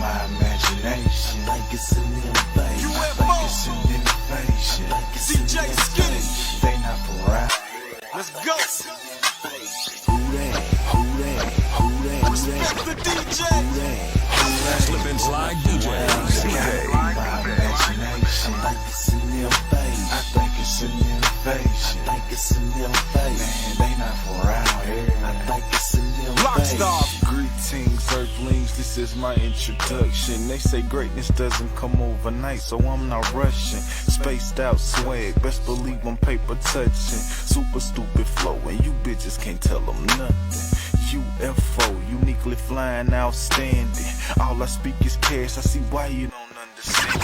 my imagination. I think it's an invasion. I think it's an invasion. I think it's an invasion. They not for rap. Let's go. Whodat, Whodat, Whodat, Respect the DJ. Slip and slide DJ. My imagination. I think it's an invasion. I think it's an invasion. I think it's an invasion. Man, they not for out here. I think it's an invasion. Greetings, Earthlings, this is my introduction. They say greatness doesn't come overnight, so I'm not rushing. Spaced out swag, best believe I'm paper touching. Super stupid flow, and you bitches can't tell them nothing. UFO, uniquely flying, outstanding. All I speak is cash, I see why you don't understand.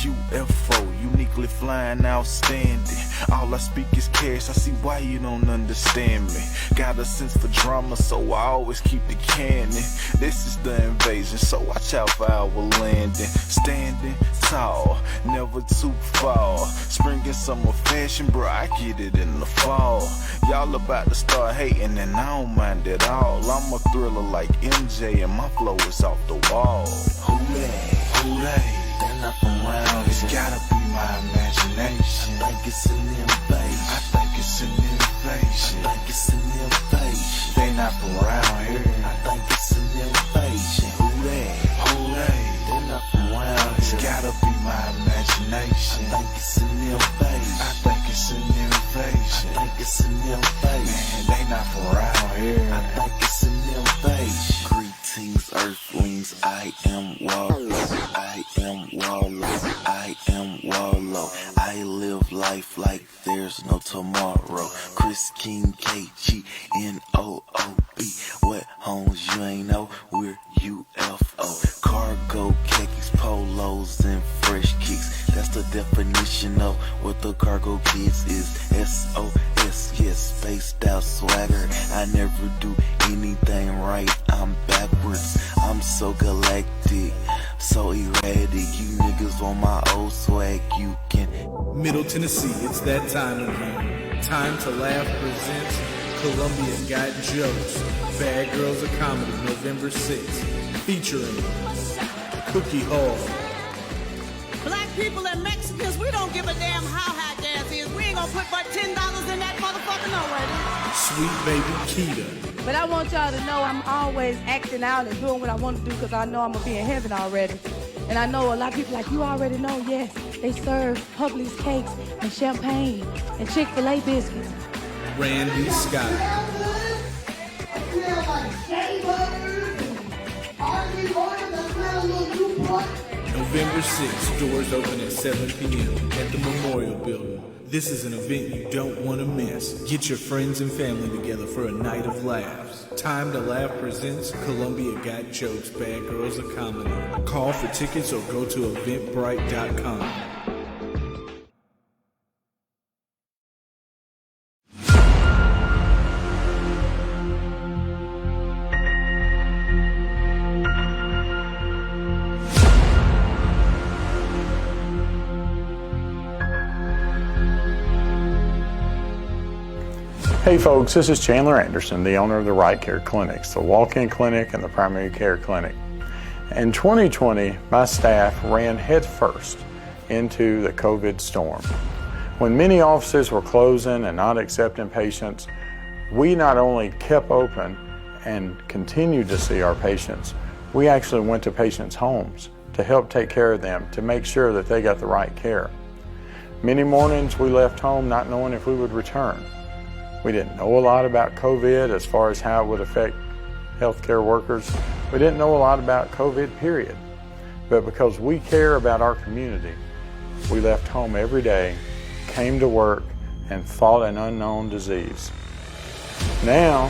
UFO, uniquely flying, outstanding. All I speak is cash, I see why you don't understand me. Got a sense for drama, so I always keep the cannon. This is the invasion, so watch out for our landing. Standing tall, never too far. Spring and summer fashion, bro, I get it in the fall. Y'all about to start hating, and I don't mind at all. I'm a thriller like MJ, and my flow is off the wall. Whodat, Whodat. They're not from around. It's gotta be my imagination. I think it's an invasion. I think it's an invasion. I think it's an invasion. They not from around here. I think it's an invasion. Whodat, Whodat. They're not from around. It's gotta be my imagination. I think it's an invasion. I think it's an invasion. I think it's an invasion. Man, they not from around here. I think it's an invasion. Greetings, Earthlings. I am Wallow. I am Wallow. I am Wallow. I live life like there's no tomorrow. Chris King, KGNOOB. What homes you ain't know? We're UFO. Cargo, khakis, polos, and fresh kicks. That's the definition of what the cargo kids is. SOS, yes, spaced out swagger. I never do anything right, I'm backwards. I'm so galactic, so erratic. You niggas on my old swag, you can. Middle Tennessee, it's that time again. Time to Laugh presents Columbia Got Jokes. Bad Girls of Comedy, November 6th. Featuring Kcole. Black people and Mexicans, we don't give a damn how high gas is. We ain't gonna put but $10 in that motherfucker nowhere. Sweet Baby Keita. But I want y'all to know I'm always acting out and doing what I want to do because I know I'm going to be in heaven already. And I know a lot of people like, you already know, yes, they serve Publix cakes and champagne and Chick-fil-A biscuits. Randy Scott. November 6th, doors open at 7 p.m. at the Memorial Building. This is an event you don't want to miss. Get your friends and family together for a night of laughs. Time to Laugh presents Columbia Got Jokes, Bad Girls of Comedy. Call for tickets or go to eventbrite.com. Hey folks, this is Chandler Anderson, the owner of the Right Care Clinics, the walk-in clinic and the primary care clinic. In 2020, my staff ran headfirst into the COVID storm. When many offices were closing and not accepting patients, we not only kept open and continued to see our patients, we actually went to patients' homes to help take care of them, to make sure that they got the right care. Many mornings we left home not knowing if we would return. We didn't know a lot about COVID as far as how it would affect healthcare workers. We didn't know a lot about COVID, period. But because we care about our community, we left home every day, came to work, and fought an unknown disease. Now,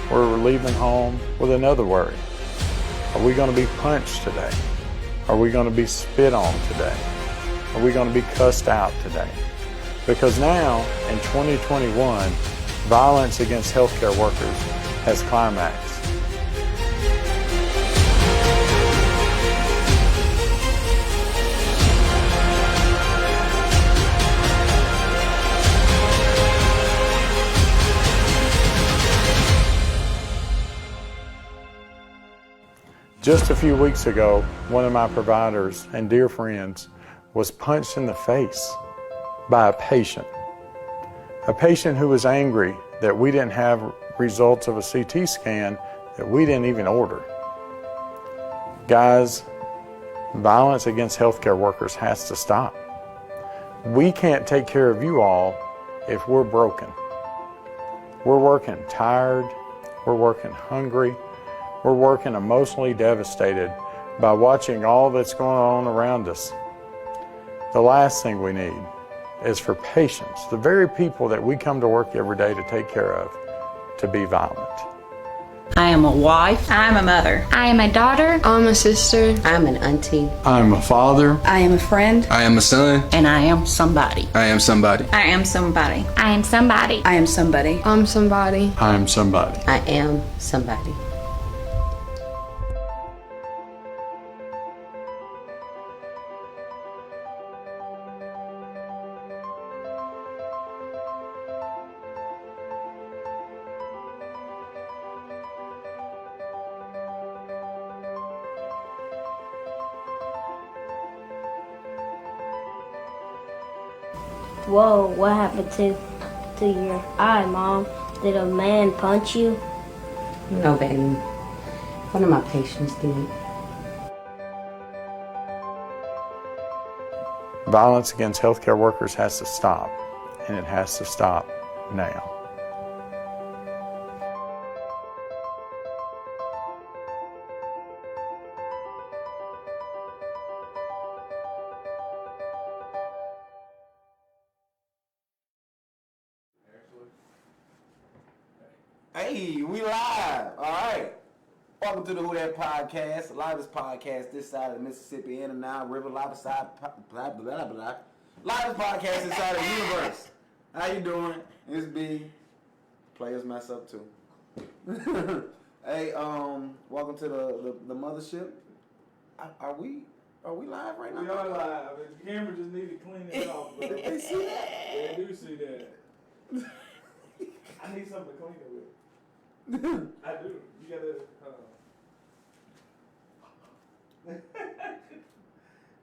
we're leaving home with another worry. Are we going to be punched today? Are we going to be spit on today? Are we going to be cussed out today? Because now, in 2021, violence against healthcare workers has climaxed. Just a few weeks ago, one of my providers and dear friends was punched in the face by a patient who was angry that we didn't have results of a CT scan that we didn't even order. Guys, violence against healthcare workers has to stop. We can't take care of you all if we're broken. We're working tired, we're working hungry, we're working emotionally devastated by watching all that's going on around us. The last thing we need is for patients, the very people that we come to work every day to take care of, to be violent. I am a wife. I'm a mother. I am a daughter. I'm a sister. I'm an auntie. I'm a father. I am a friend. I am a son. And I am somebody. I am somebody. I am somebody. I am somebody. I am somebody. I'm somebody. I am somebody. I am somebody. Whoa, what happened to your eye, Mom? Did a man punch you? No, baby. One of my patients did. Violence against healthcare workers has to stop, and it has to stop now. Hey, we live. All right. Welcome to the Whodat podcast, the livest podcast this side of the Mississippi and the Nile River, livest side, blah, blah, blah, blah. Livest podcast inside of the universe. How you doing? It's B. Players mess up too. Hey, welcome to the mothership. Are we live right now? We are live. The camera just need to clean it off, bro. They see that? They do see that. I need something to clean it with. I do. You gotta.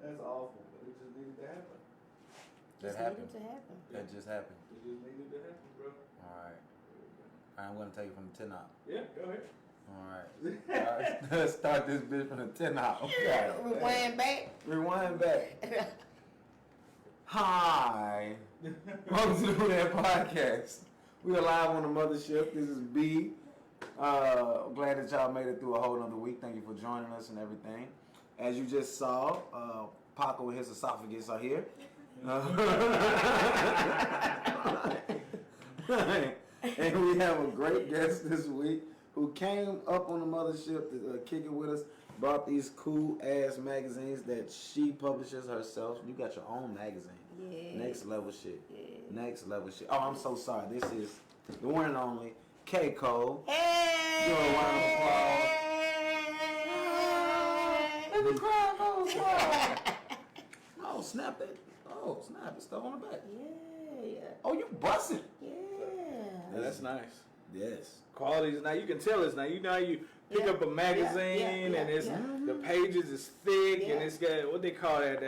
That's awful, but it just needed to happen. That happened. That just happened. It just needed to happen, bro. All right. I'm gonna take you from the 10 out. Yeah, go ahead. All right. Let's start this bitch from the 10 out. Okay. Rewind back. Hi. Welcome to the Whodat podcast. We are live on the mothership. This is B. Glad that y'all made it through a whole nother week. Thank you for joining us and everything. As you just saw, Paco and his esophagus are here. And we have a great guest this week who came up on the mothership to kick it with us. Brought these cool ass magazines that she publishes herself. You got your own magazine. Yeah. Next level shit. Yeah. Next level shit. Oh, I'm so sorry. This is the one and only K.Cole. Hey! Give her a round of applause. Let the crowd go wild. Oh, snap it. Oh, snap. It's stuff on the back. Yeah. Oh, you busting. Yeah. That's nice. Yes. Quality is now. You can tell it's now. You know how you pick up a magazine and it's the pages is thick and it's got what they call that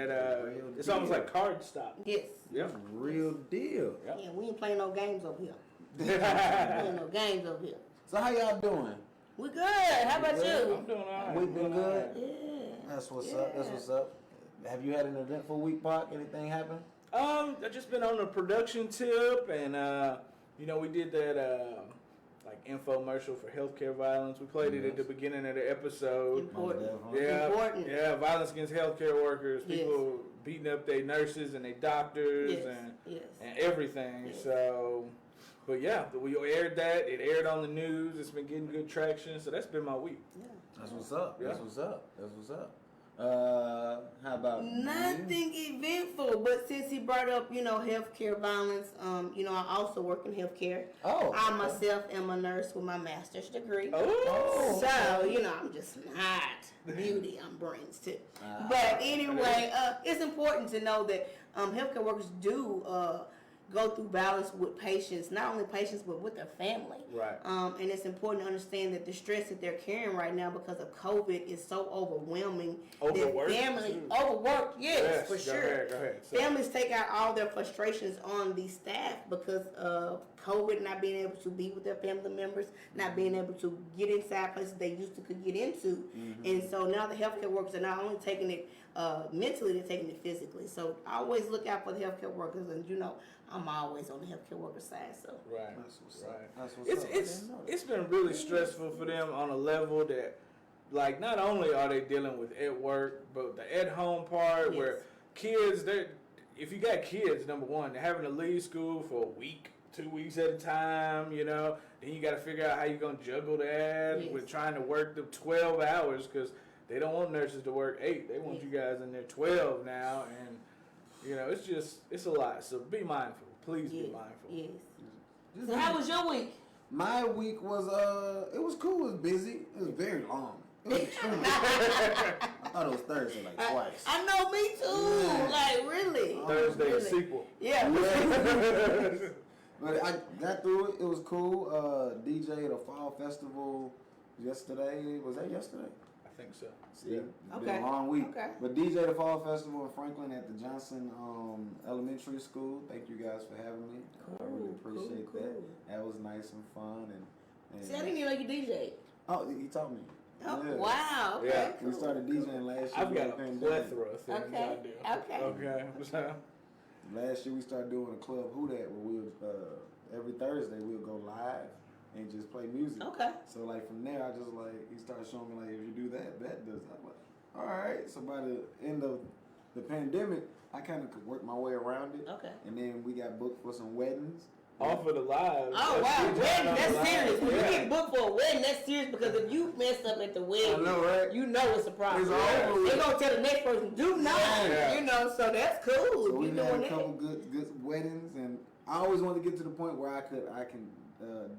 it's almost like cardstock. Yes. Yeah. Real deal. Yeah, we ain't playing no games over here. Playing no games over here. So how y'all doing? We good. How about you? I'm doing all right. We been good? Yeah. That's what's up. That's what's up. Have you had an eventful week, Park? Anything happen? I've just been on a production tip and we did that like infomercial for healthcare violence. We played it at the beginning of the episode. Important. Yeah, Important. yeah, violence against healthcare workers, people beating up their nurses and their doctors and everything. So, but yeah, we aired that. It aired on the news. It's been getting good traction. So that's been my week. Yeah. That's what's up. Yeah. That's what's up. That's what's up. How about nothing eventful, but since he brought up, healthcare violence, I also work in healthcare. Oh. I myself am a nurse with my master's degree. Oh. So, I'm just not beauty, I'm brains too. But anyway, it's important to know that healthcare workers do go through balance with patients, not only patients but with their family. Right. And it's important to understand that the stress that they're carrying right now because of COVID is so overwhelming. Overworked. Overworked, yes, for sure. Go ahead. Families take out all their frustrations on the staff because of COVID, not being able to be with their family members, not being able to get inside places they used to could get into. And so now the healthcare workers are not only taking it mentally, they're taking it physically. So always look out for the healthcare workers, and I'm always on the healthcare worker side. So right, That's what's right. up. That's what's up. It's been really stressful for them on a level that, like, not only are they dealing with at work, but the at home part where kids, if you got kids, number one, they're having to leave school for a week, 2 weeks at a time, then you got to figure out how you're going to juggle that with trying to work the 12 hours because they don't want nurses to work 8. They want you guys in there 12 now, and it's a lot. So be mindful. Please be mindful. Yes. So how was your week? My week was it was cool. It was busy. It was very long. It was extremely long. I thought it was Thursday twice. I know, me too. Yeah. Like really. Thursday sequel. Yeah. But I got through it. It was cool. DJ at a fall festival yesterday. Was that yesterday? I think so. See, it's been a long week. Okay. But DJ at the Fall Festival in Franklin at the Johnson Elementary School. Thank you guys for having me. I really appreciate that. That was nice and fun. And See, I didn't even know you DJ. Oh, he taught me. Oh, wow. Okay. Yeah, we started DJing last year. I've got a plethora of things I do. Okay. Last year we started doing a club Whodat where we would every Thursday we'll go live and just play music. Okay. So like from there, I just he started showing me if you do that does that. I'm like, all right. So by the end of the pandemic, I kind of could work my way around it. Okay. And then we got booked for some weddings. Off of the live. Oh wow, wedding, that's serious. When you get booked for a wedding, that's serious because if you mess up at the wedding, I know, right? It's a problem. It's They gonna tell the next person, do not. So that's cool. So we had a couple good weddings, and I always wanted to get to the point where I can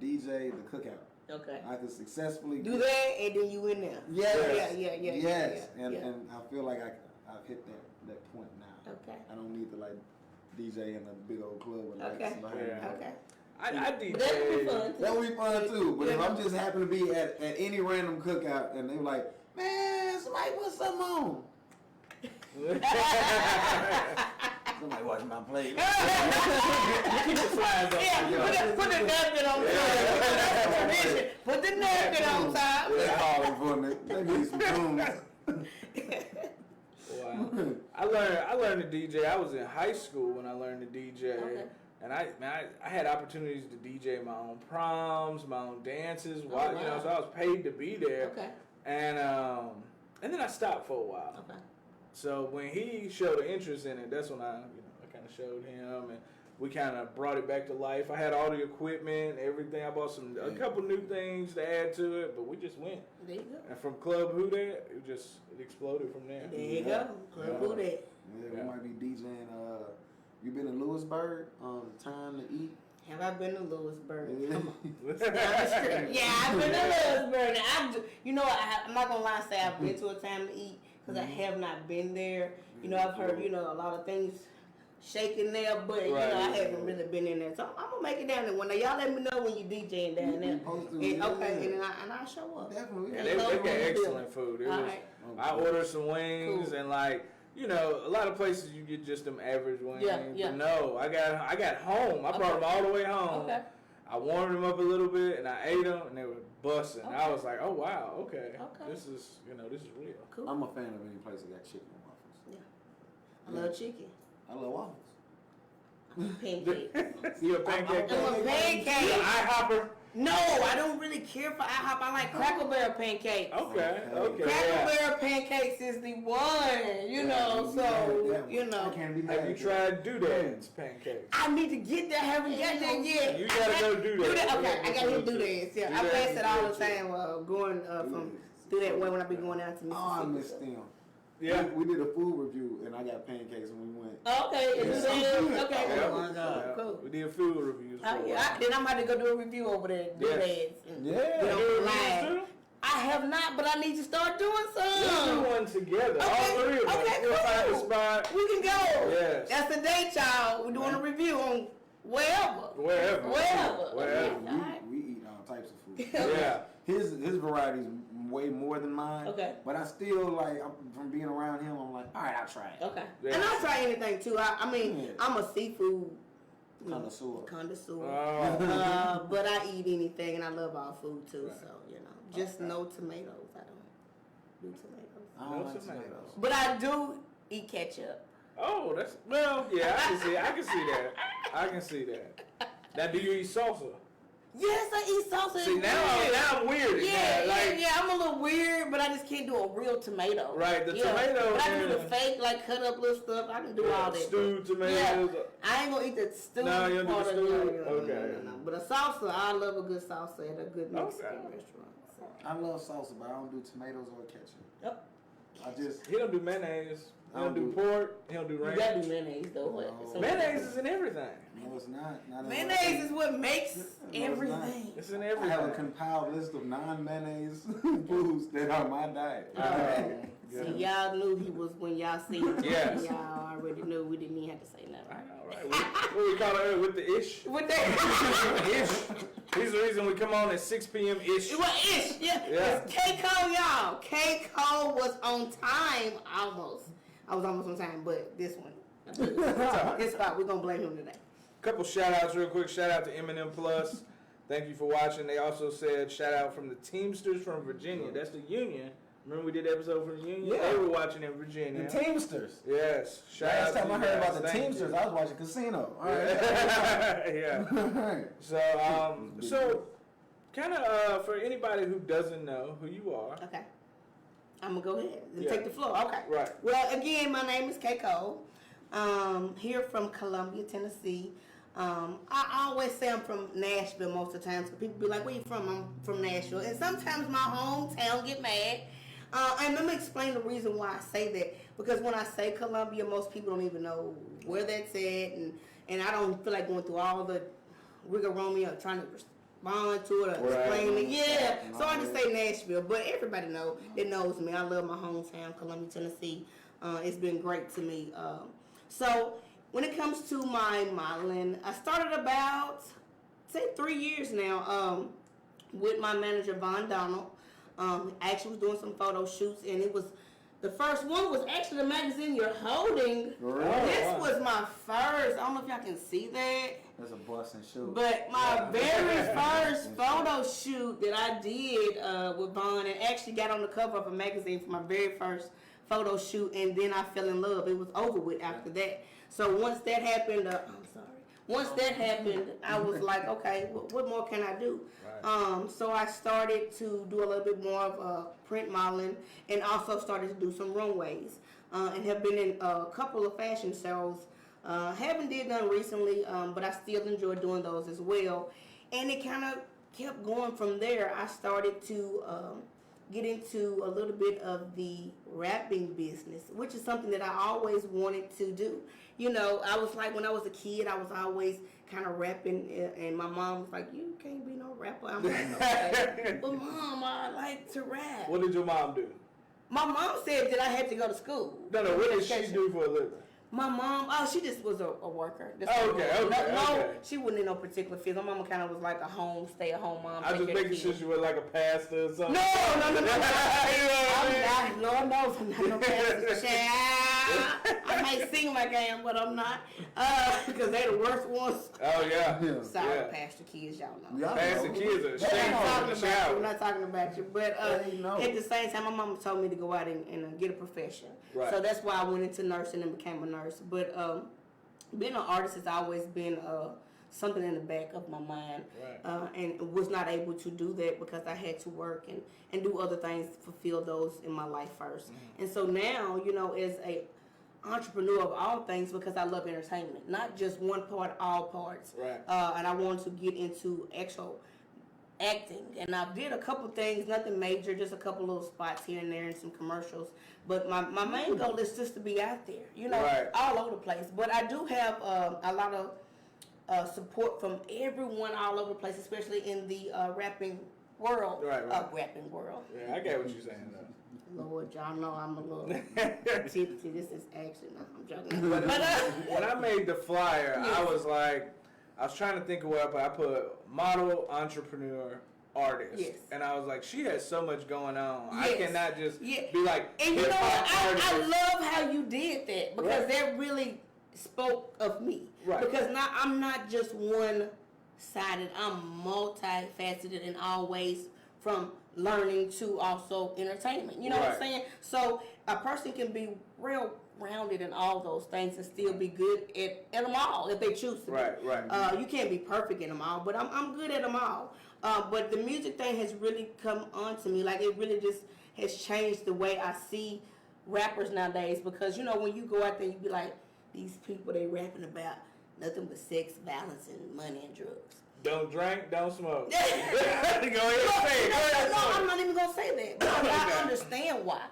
DJ the cookout. Okay. I could successfully do that, and then you in there. Yes. And I feel like I've hit that point now. Okay. I don't need to DJ in a big old club with lights behind me. Okay. I DJ. That would be fun. That would be fun too. But if I'm just happen to be at any random cookout and they were like, man, somebody put something on. Somebody watch my plate. Keep the flies up. Put the napkin on top. Put the napkin on top. They calling for it. They need some tunes. Wow. I learned to DJ. I was in high school when I learned to DJ. Okay. And I had opportunities to DJ my own proms, my own dances. So I was paid to be there. Okay. And then I stopped for a while. Okay. So when he showed an interest in it, that's when I kind of showed him, and we kind of brought it back to life. I had all the equipment, everything. I bought a couple new things to add to it, but we just went. There you go. And from Club Whodat, it exploded from there. There you go. Club Whodat. Yeah, we might be DJing. You been in Lewisburg? Time to Eat. Have I been to Lewisburg? Yeah. Come on. I've been to Lewisburg. I'm not gonna lie and say I've been to a Time to Eat because I have not been there. I've heard a lot of things shaking there, but I haven't really been in there. So I'm gonna make it down there one day. Y'all let me know when you DJing down there. And I'll show up. Definitely. Yeah, they got excellent food. I ordered some wings and a lot of places you get just them average wings. But no, I got home. I brought them all the way home. Okay. I warmed them up a little bit and I ate them and they were busting. Okay. I was like, oh wow, okay. This is this is real. Cool. I'm a fan of any place that got chicken and waffles. Yeah. I love chicken. I love waffles. Pancake. You a pancake? I'm a pancake. You an IHopper? No, I don't really care for IHOP. I like Cracker Barrel pancakes. Okay. Cracker Barrel pancakes is the one, Have you tried Whodat's pancakes? I need to get there. I haven't got there yet. You gotta go do that. Okay, I gotta do that. Yeah, I pass it all the time going from through that way when I be going out to Mississippi. Oh, I miss them. Yeah, we did a food review and I got pancakes when we went. Okay, okay. Oh my God, cool. We did food reviews. Then I'm about to go do a review over there. Yeah. I have not, but I need to start doing some. Let's do one together. All three of us. Okay, We'll find a spot. We can go. Yes. That's the day, child. We're doing a review on Wherever. We eat all types of food. Yeah. His variety's way more than mine. Okay. But I still like from being around him. I'm like, all right, I'll try it. Okay. Yeah. And I'll try anything too. I mean, I'm a seafood Connoisseur. But I eat anything, and I love all food too. Right. So just no tomatoes. I don't do tomatoes. I don't like tomatoes. But I do eat ketchup. Oh, yeah, I can see that. Now, do you eat salsa? Yes, I eat salsa. See, now I'm weird. Yeah, I'm a little weird, but I just can't do a real tomato. Right, the tomato. But I can do the fake, like cut up little stuff. I can do all that. Stewed tomatoes. Yeah, I ain't gonna eat the stewed No, you don't do the stewed? Okay. No. But a salsa, I love a good salsa at a good Mexican restaurant. So. I love salsa, but I don't do tomatoes or ketchup. Yep. He don't do mayonnaise. He don't do pork. He don't do ranch. You gotta do mayonnaise though. No. Mayonnaise is in everything. No, it's not. Mayonnaise is what makes everything. It's in everything. I have a compiled list of non-mayonnaise foods that are my diet. See, y'all knew he was when y'all seen him. Yes. Y'all already knew. We didn't even have to say nothing. I know, right? What we call it with the ish? With that ish. He's the reason we come on at 6 p.m. ish. Well, ish, yeah. It's K.Cole, y'all. K.Cole was on time almost. I was almost on time, but this one. It's fine. We're going to blame him today. Couple shout outs real quick. Shout out to M&M Plus. Thank you for watching. They also said shout out from the Teamsters from Virginia. That's the union. Remember we did the episode for the union? Yeah. They were watching in Virginia. The Teamsters. Yes. Last time I heard about the Teamsters, I was watching Casino. All right. Yeah. So kind of for anybody who doesn't know who you are. Okay. I'm going to go ahead and take the floor. Okay. Right. Well, again, my name is K.Cole. Here from Columbia, Tennessee. I always say I'm from Nashville most of the time. So people be like, where you from? I'm from Nashville. And sometimes my hometown get mad. And let me explain the reason why I say that. Because when I say Columbia, most people don't even know where that's at. And I don't feel like going through all the rigmarole of trying to respond to it or explain it. Yeah. So I just say Nashville. But everybody that knows me. I love my hometown, Columbia, Tennessee. It's been great to me. So when it comes to my modeling, I started about, say, 3 years now with my manager, Von Donald. I actually was doing some photo shoots, and it was, the first one was actually the magazine you're holding. This was my first, I don't know if y'all can see that. That's a bust and shoot. But my very first photo shoot that I did with Von, and actually got on the cover of a magazine for my very first photo shoot, and then I fell in love. It was over with after that. So once that happened, I was like, okay, what more can I do? Right. So I started to do a little bit more of print modeling, and also started to do some runways, and have been in a couple of fashion shows. Haven't did none recently, but I still enjoy doing those as well. And it kind of kept going from there. I started to get into a little bit of the rapping business, which is something that I always wanted to do. You know, I was like, when I was a kid, I was always kind of rapping, and my mom was like, you can't be no rapper. I'm like, okay. But Mom, I like to rap. What did your mom do? My mom said that I had to go to school. No, what did she do for a living? My mom, she just was a worker. Okay. She wasn't in no particular field. My mama kind of was like a stay-at-home mom. I was just making sure she was like a pastor or something. No. I'm not. Lord knows I'm not no pastor. I might sing like I am, but I'm not. Because they're the worst ones. Oh, yeah. Sorry, pastor kids, y'all know. Pastor kids are ashamed. I'm not talking about you. But at the same time, my mama told me to go out and get a profession. Right. So that's why I went into nursing and became a nurse. But being an artist has always been something in the back of my mind. Right. And was not able to do that because I had to work and do other things to fulfill those in my life first. Mm-hmm. And so now, as a entrepreneur of all things, because I love entertainment, not just one part, all parts. Right. And I wanted to get into actual acting, and I did a couple things, nothing major, just a couple little spots here and there and some commercials. But my main goal is just to be out there, all over the place. But I do have a lot of support from everyone all over the place, especially in the rapping world. Rapping world. Yeah, I get what you're saying though. Lord, y'all know I'm a little tipsy. This is actually, no, I'm joking. But when I made the flyer, I was like, I was trying to think of what I put model, entrepreneur, artist. Yes. And I was like, she has so much going on. Yes. I cannot just Yeah. be like, and you know what? I artist. love how you did that because Right. that really spoke of me. Right. Because now I'm not just one-sided. I'm multifaceted in all ways, from learning to also entertainment. You know what I'm Right. saying? So a person can be real rounded in all those things and still be good at them all if they choose to. Right, be. right. You can't be perfect in them all, but I'm good at them all. But the music thing has really come on to me. Like, it really just has changed the way I see rappers nowadays, because, you know, when you go out there, you be like, these people, they rapping about nothing but sex, violence, and money and drugs. Don't drink, don't smoke. Go ahead and No, say it. no, I'm not even going to say that. But I understand why.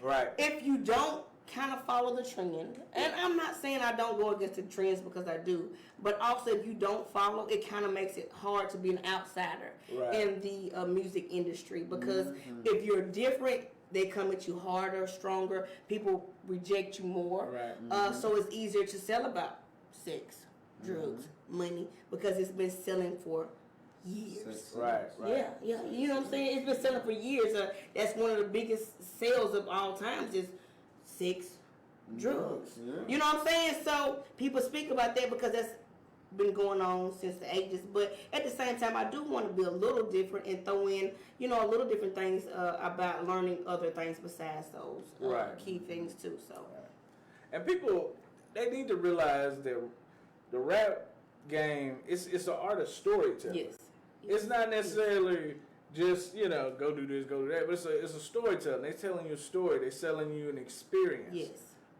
Right. If you don't kind of follow the trend, and I'm not saying I don't go against the trends, because I do, but also if you don't follow, it kind of makes it hard to be an outsider in the music industry, because if you're different, they come at you harder, stronger, people reject you more. Right. So it's easier to sell about sex, drugs, money, because it's been selling for years. Right. Yeah. You know what I'm saying? It's been selling for years. That's one of the biggest sales of all times is sex, drugs. Yeah. You know what I'm saying? So people speak about that because that's been going on since the ages. But at the same time, I do want to be a little different and throw in, you know, a little different things about learning other things besides those key things too. So, and people, they need to realize that the rap game, it's an art of storytelling. yes. It's not necessarily just, you know, go do this, go do that, but it's a storytelling. They're telling you a story. They're selling you an experience. Yes.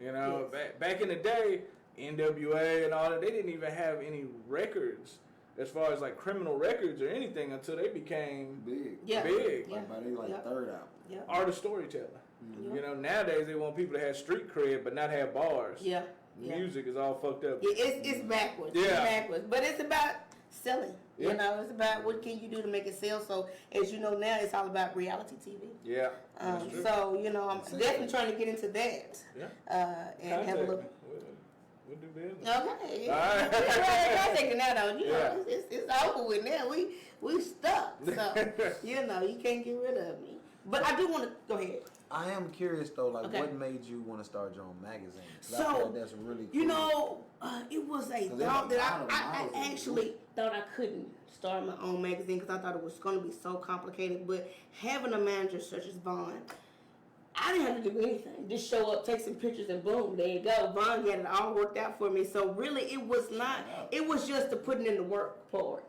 You know, Yes. back in the day, NWA and all that, they didn't even have any records as far as like criminal records or anything until they became big. Yeah. big. Yeah. By their third album. Yeah. Art of storytelling. Yeah. You know, nowadays they want people to have street cred but not have bars. Yeah. Yeah. Music is all fucked up. Yeah, it's backwards. Yeah. It's backwards. But it's about selling. Yeah. You know, it's about what can you do to make it sell. So, as you know now, it's all about reality TV. Yeah. That's true. So, you know, I'm definitely trying to get into that. Yeah. And have a Contact look. me. We'll do business. Okay. All right. We're contacting now, though. You Yeah. know, it's over with now. We stuck. So, you know, you can't get rid of me. But I do want to go ahead. I am curious though, like Okay. what made you want to start your own magazine? 'Cause I So, feel like that's really cool. you know, it was a there's thought a that lot of I models in actually thought I couldn't start my own magazine because I thought it was going to be so complicated. But having a manager such as Vaughn, I didn't have to do anything. Just show up, take some pictures, and boom, there you go. Vaughn had it all worked out for me. So really, it was not. It was just the putting in the work part.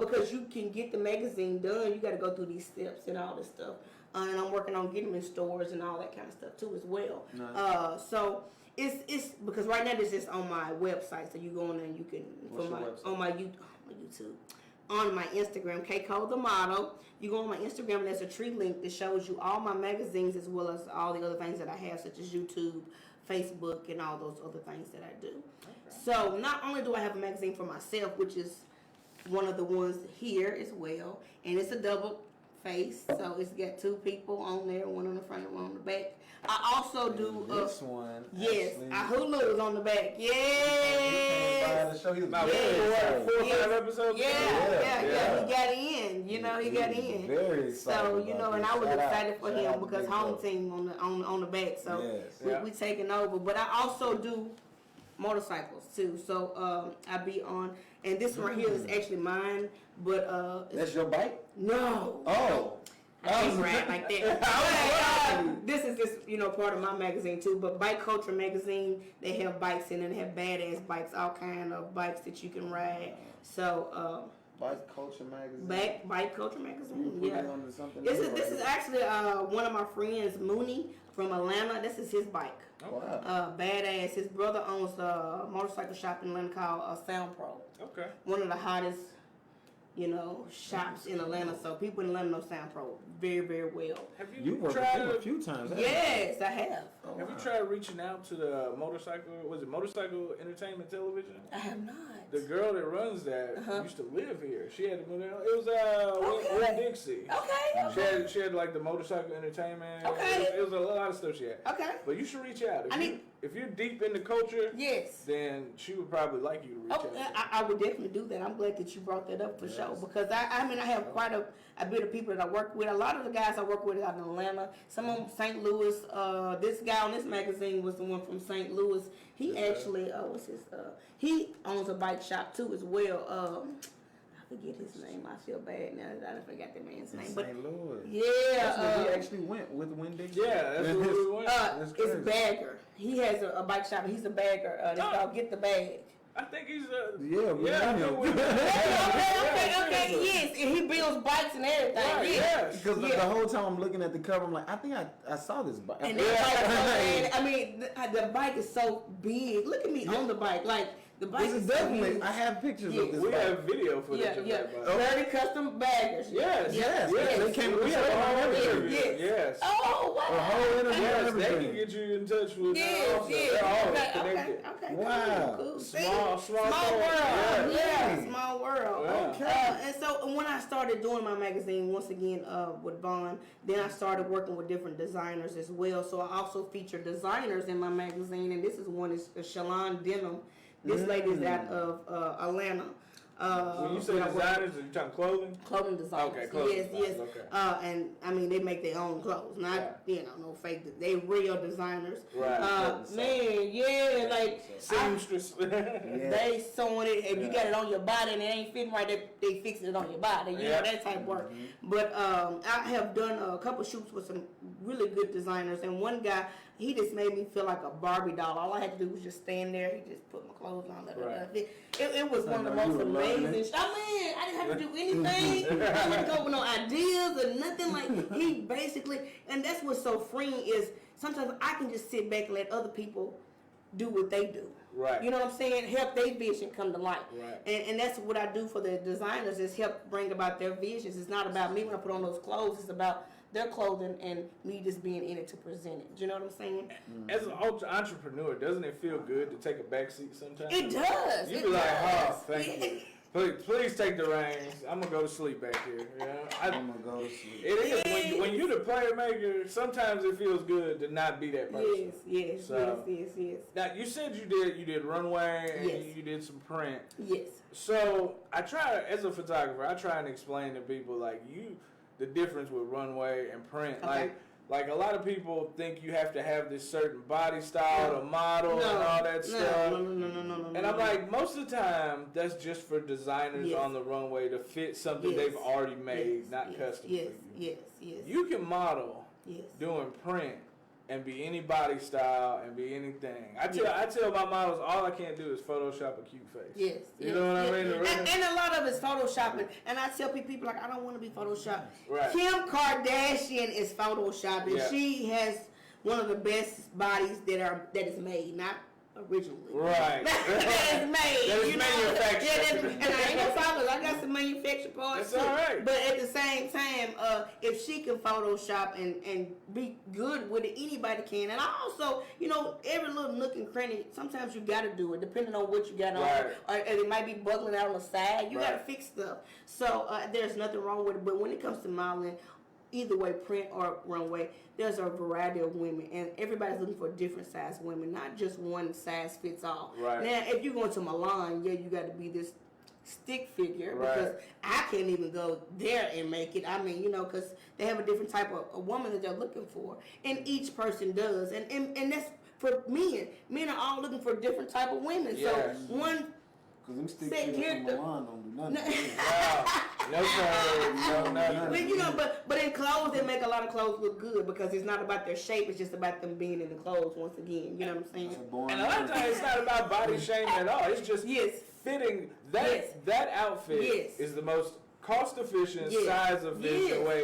Because you can get the magazine done, you got to go through these steps and all this stuff. And I'm working on getting them in stores and all that kind of stuff too as well. Nice. So it's because right now this is on my website, so you go on there and you can What's your website? on my YouTube, on my Instagram, K.Cole the model. You go on my Instagram and there's a tree link that shows you all my magazines as well as all the other things that I have, such as YouTube, Facebook, and all those other things that I do. So not only do I have a magazine for myself, which is one of the ones here as well, and it's a double face, so it's got two people on there, one on the front and one on the back. I also do this one. yes, actually, Hulu is on the back. He came by Yes. the show. He was About very four or Yes. 5 episodes. Yeah. He got in. You know, he got in. Very excited. So you know, and I was Shout out. excited for Shout him out to because Big home Bro. team on the back. So Yes. we taking over. But I also do motorcycles too. So I be on, and this one right here is actually mine. But That's your bike? no. Oh. I can't ride like that. This is part of my magazine too. But Bike Culture magazine, they have bikes in it. They have badass bikes, all kind of bikes that you can ride. So Bike Culture magazine. Bike Culture magazine. Put Yeah. it on to something This new is right this is here. actually one of my friends, Mooney from Atlanta. This is his bike. Wow. Badass. His brother owns a motorcycle shop in Atlanta called Sound Pro. Okay. One of the hottest, shops in Atlanta. So people in Atlanta know Sound Pro very, very well. Have You worked with tried him a few times. haven't you? Yes, I have. Oh, Have you wow. tried reaching out to the motorcycle entertainment television? I have not. The girl that runs that used to live here. She had to move down. It was Win Dixie. Okay. She had like the motorcycle entertainment. Okay. It was a lot of stuff she had. Okay. But you should reach out. I need. if you're deep in the culture, yes, then she would probably like you to reach out. I would definitely do that. I'm glad that you brought that up for sure because I mean I have quite a bit of people that I work with. A lot of the guys I work with are out in Atlanta. Some of them St. Louis. This guy on this magazine was the one from St. Louis. He actually he owns a bike shop too as well. I forget his name. I feel bad now that I forgot the man's name. But St. Louis. Yeah, that's where he actually went with Wendy. Yeah, that's where we went. It's Bagger. He has a bike shop. He's a bagger. It's called Get the Bag. I think he's Okay, yes, and he builds bikes and everything. Right, yes. Because the whole time I'm looking at the cover, I'm like, I think I saw this bike. And that bike, I mean, the bike is so big. Look at me on the bike, like. The bike is definitely. So big. I have pictures of this. We bike. have video footage of that bike. 30 custom baggers. Yes. They came with Yes. Oh, wow. A whole interview. Yes, they can get you in touch with. They're all connected. Okay. Wow. Cool. Small world. Yeah. Small world. Okay. And so when I started doing my magazine once again with Bond, then I started working with different designers as well. So I also feature designers in my magazine, and this is one is Shalon Denham. This lady is out of Atlanta. When you say designers, are you talking clothing? Clothing designers. Okay, clothing yes. designers. Okay. And I mean, they make their own clothes, not no fake. They real designers. Right. Man, like seamstress. They sewing it. If you got it on your body and it ain't fitting right, they fixing it on your body. You know that type of work. But I have done a couple shoots with some really good designers, and one guy, he just made me feel like a Barbie doll. All I had to do was just stand there. He just put my clothes on. It was one of the most amazing. I mean, I didn't have to do anything. I didn't go with no ideas or nothing. Like he basically, and that's what's so freeing is sometimes I can just sit back and let other people do what they do. Right. You know what I'm saying? Help their vision come to light. Right. And that's what I do for the designers is help bring about their visions. It's not about me when I put on those clothes. It's about their clothing and me just being in it to present it. Do you know what I'm saying? As an entrepreneur, doesn't it feel good to take a back seat sometimes? It does. You be like, oh, thank you. Please take the reins. I'm gonna go to sleep back here. You know? I'm gonna go to sleep. It is when you're the player maker. Sometimes it feels good to not be that person. Yes. Now you said you did runway and you did some print. Yes. So I try as a photographer. I try and explain to people the difference with runway and print. Okay. Like a lot of people think you have to have this certain body style to model and all that stuff. No. And I'm like, most of the time, that's just for designers on the runway to fit something they've already made, not custom for you. Yes. You can model doing print and be any body style and be anything. I tell my models all I can't do is Photoshop a cute face. Yes. You know what I mean? And a lot of it's Photoshopping. And I tell people like I don't want to be Photoshopped. Right. Kim Kardashian is Photoshopping. Yeah. She has one of the best bodies that is made, not originally. Right. That is made. That is manufactured. And I ain't no problem. I got some manufactured parts That's too. all right. But at the same time, if she can Photoshop and be good with it, anybody can. And I also, every little nook and cranny, sometimes you got to do it, depending on what you got on. Or it might be buckling out on the side. You got to fix stuff. So there's nothing wrong with it. But when it comes to modeling, either way, print or runway, there's a variety of women, and everybody's looking for different size women, not just one size fits all. Right. Now, if you're going to Milan, you got to be this stick figure because I can't even go there and make it. I mean, because they have a different type of a woman that they're looking for, and each person does, and that's for men. Men are all looking for different type of women. Yes. So one. Because them stick figures from Milan don't do nothing. No, sir. No. But in clothes, they make a lot of clothes look good because it's not about their shape. It's just about them being in the clothes once again. You know what I'm saying? And a lot of times it's not about body shaming at all. It's just fitting. That outfit is the most cost-efficient, size-efficient way.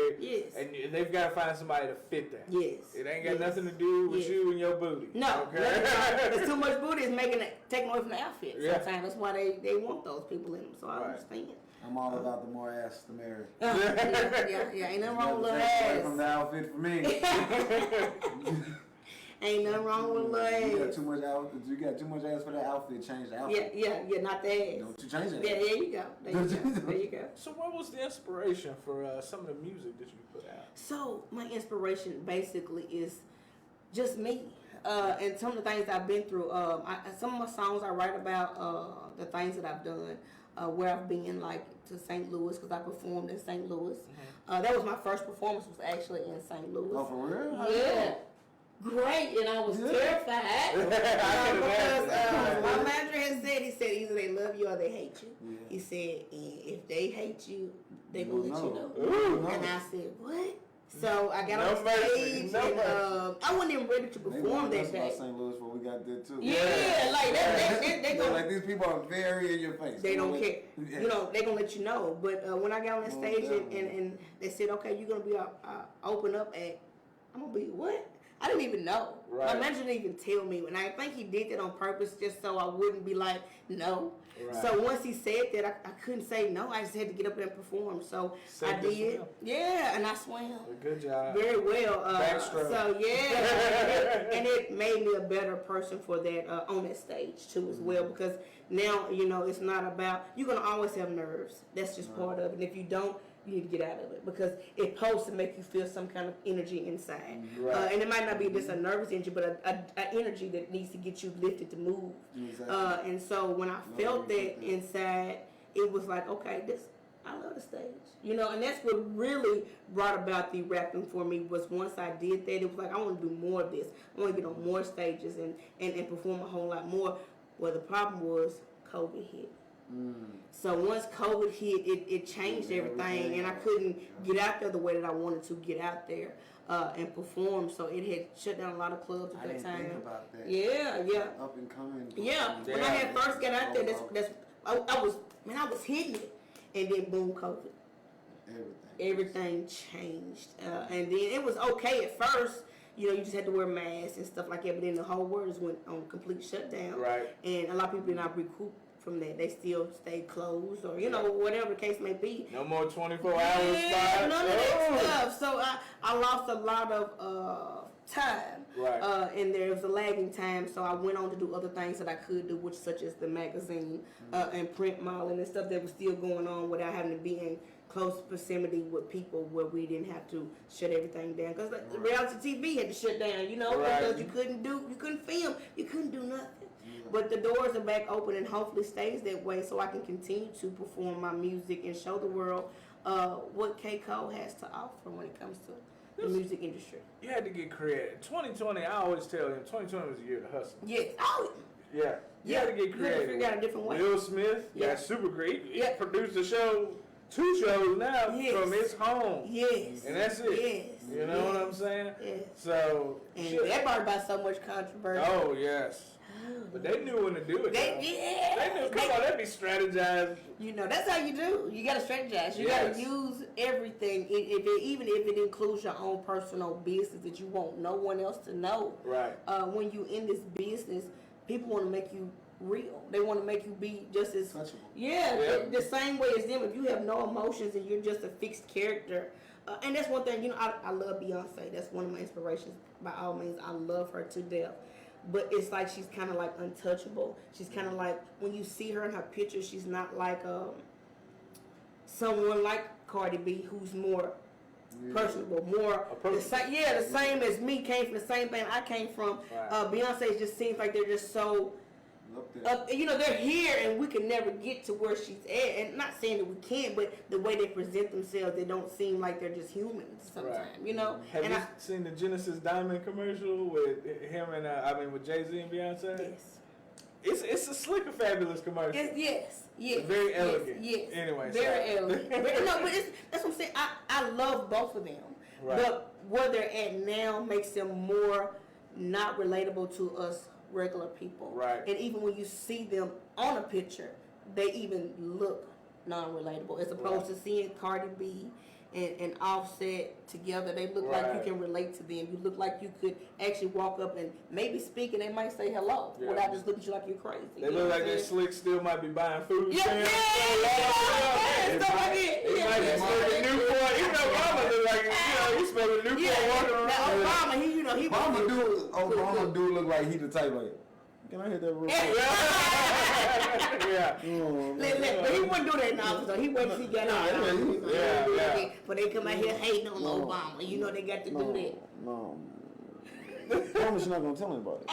And they've got to find somebody to fit that. Yes. It ain't got nothing to do with you and your booty. No. Okay? There's too much booty is taking away from the outfit. Sometimes that's why they want those people in them. So I understand. I'm all about the more ass, the merrier. Ain't nothing wrong with little ass. From the outfit for me. Ain't nothing wrong with little ass. You got too much ass for that outfit. Change the outfit. Yeah, not the ass. Don't you change it? Yeah, there you go. There you go. So what was the inspiration for some of the music that you put out? So my inspiration basically is just me. and some of the things I've been through. Some of my songs I write about the things that I've done, where I've been, like to St. Louis, because I performed in St. Louis. That was my first performance, was actually in St. Louis. Oh, for real? Yeah. Great, and I was terrified because my manager had said, he said either they love you or they hate you. Yeah. He said, and if they hate you, they will let you know. Ooh, and I said, what? So I got on stage, and I wasn't even ready to perform that day. St. Louis before we got there too. Yeah, like they go like these people are very in your face. They don't care. Yeah. You know, they gonna let you know. But when I got on that stage and they said, okay, you're gonna be open up at, I'm gonna be what? I didn't even know. Right. My manager didn't even tell me, and I think he did that on purpose just so I wouldn't be like, no. Right. So once he said that, I couldn't say no. I just had to get up there and perform. So I did. Yeah, and I swam. Good job. Very well. Backstroke. So yeah, and it made me a better person for that on that stage too as well, because now, you know, it's not about, you're going to always have nerves. That's just part of it. And if you don't, you need to get out of it, because it's supposed to make you feel some kind of energy inside. Right. And it might not be just a nervous energy, but an energy that needs to get you lifted to move. Exactly. And so when I felt that inside, it was like, okay, I love the stage. You know, and that's what really brought about the rapping for me, was once I did that, it was like, I want to do more of this. I want to get on more stages and perform a whole lot more. Well, the problem was COVID hit. So once COVID hit, it changed everything, and I couldn't get out there the way that I wanted to get out there and perform. So it had shut down a lot of clubs at that time. I didn't think about that. Yeah. Up and coming. Yeah. When I had first got out there, I was hitting it, and then boom, COVID. Everything changed, and then it was okay at first. You know, you just had to wear masks and stuff like that, but then the whole world just went on complete shutdown. Right. And a lot of people did not recoup from that. They still stayed closed, or you know, whatever the case may be. No more 24 hours spots. None of that stuff. So I lost a lot of time. Right. And there was a lagging time, so I went on to do other things that I could do, which such as the magazine and print modeling and stuff that was still going on without having to be in close proximity with people, where we didn't have to shut everything down, because the reality TV had to shut down, you know, because you couldn't film, you couldn't do nothing. But the doors are back open, and hopefully stays that way, so I can continue to perform my music and show the world what K.Cole has to offer when it comes to the music industry. You had to get creative. 2020, I always tell him, 2020 was the year to hustle. Yes. Yeah. You had to get creative. You had to figure out a different way. Will Smith, got super great. He produced the show. 2 shows now from his home. Yes. And that's it. Yes. You know what I'm saying? Yes. So. And that brought about so much controversy. Oh, yes. But they knew when to do it. They knew. Come on, let me strategize. You know, that's how you do. You got to strategize. You got to use everything, even if it includes your own personal business that you want no one else to know. Right. When you in this business, people want to make you real. They want to make you be just as touchable. The same way as them. If you have no emotions and you're just a fixed character, and that's one thing. You know, I love Beyonce. That's one of my inspirations. By all means, I love her to death. But it's like she's kind of like untouchable. She's kind of like, when you see her in her pictures, she's not like someone like Cardi B, who's more personable, more the same as me, came from the same thing I came from. Right. Beyonce just seems like they're just so you know, they're here and we can never get to where she's at. And not saying that we can't, but the way they present themselves, they don't seem like they're just humans sometimes, you know. Have you seen the Genesis Diamond commercial with him and with Jay-Z and Beyonce? Yes. It's a slick and fabulous commercial. Yes. Very elegant. Yes. Anyway. Very elegant. But that's what I'm saying. I love both of them. Right. But where they're at now makes them more not relatable to us regular people. Right. And even when you see them on a picture, they even look non-relatable, as opposed to seeing Cardi B and Offset together. They look like you can relate to them. You look like you could actually walk up and maybe speak, and they might say hello without just looking at you like you're crazy. They look like that slick still might be buying food. Stuff like it. He might be smoking Newport. You know, Obama look like, he's smoking Newport walking around. Now Obama, Obama do look like he the type like, can I hit that real quick? But he wouldn't do that in office, though. He waited till he got out. But they come out here hating on Obama. You know they got to do that. No. Obama long as you're not gonna tell anybody.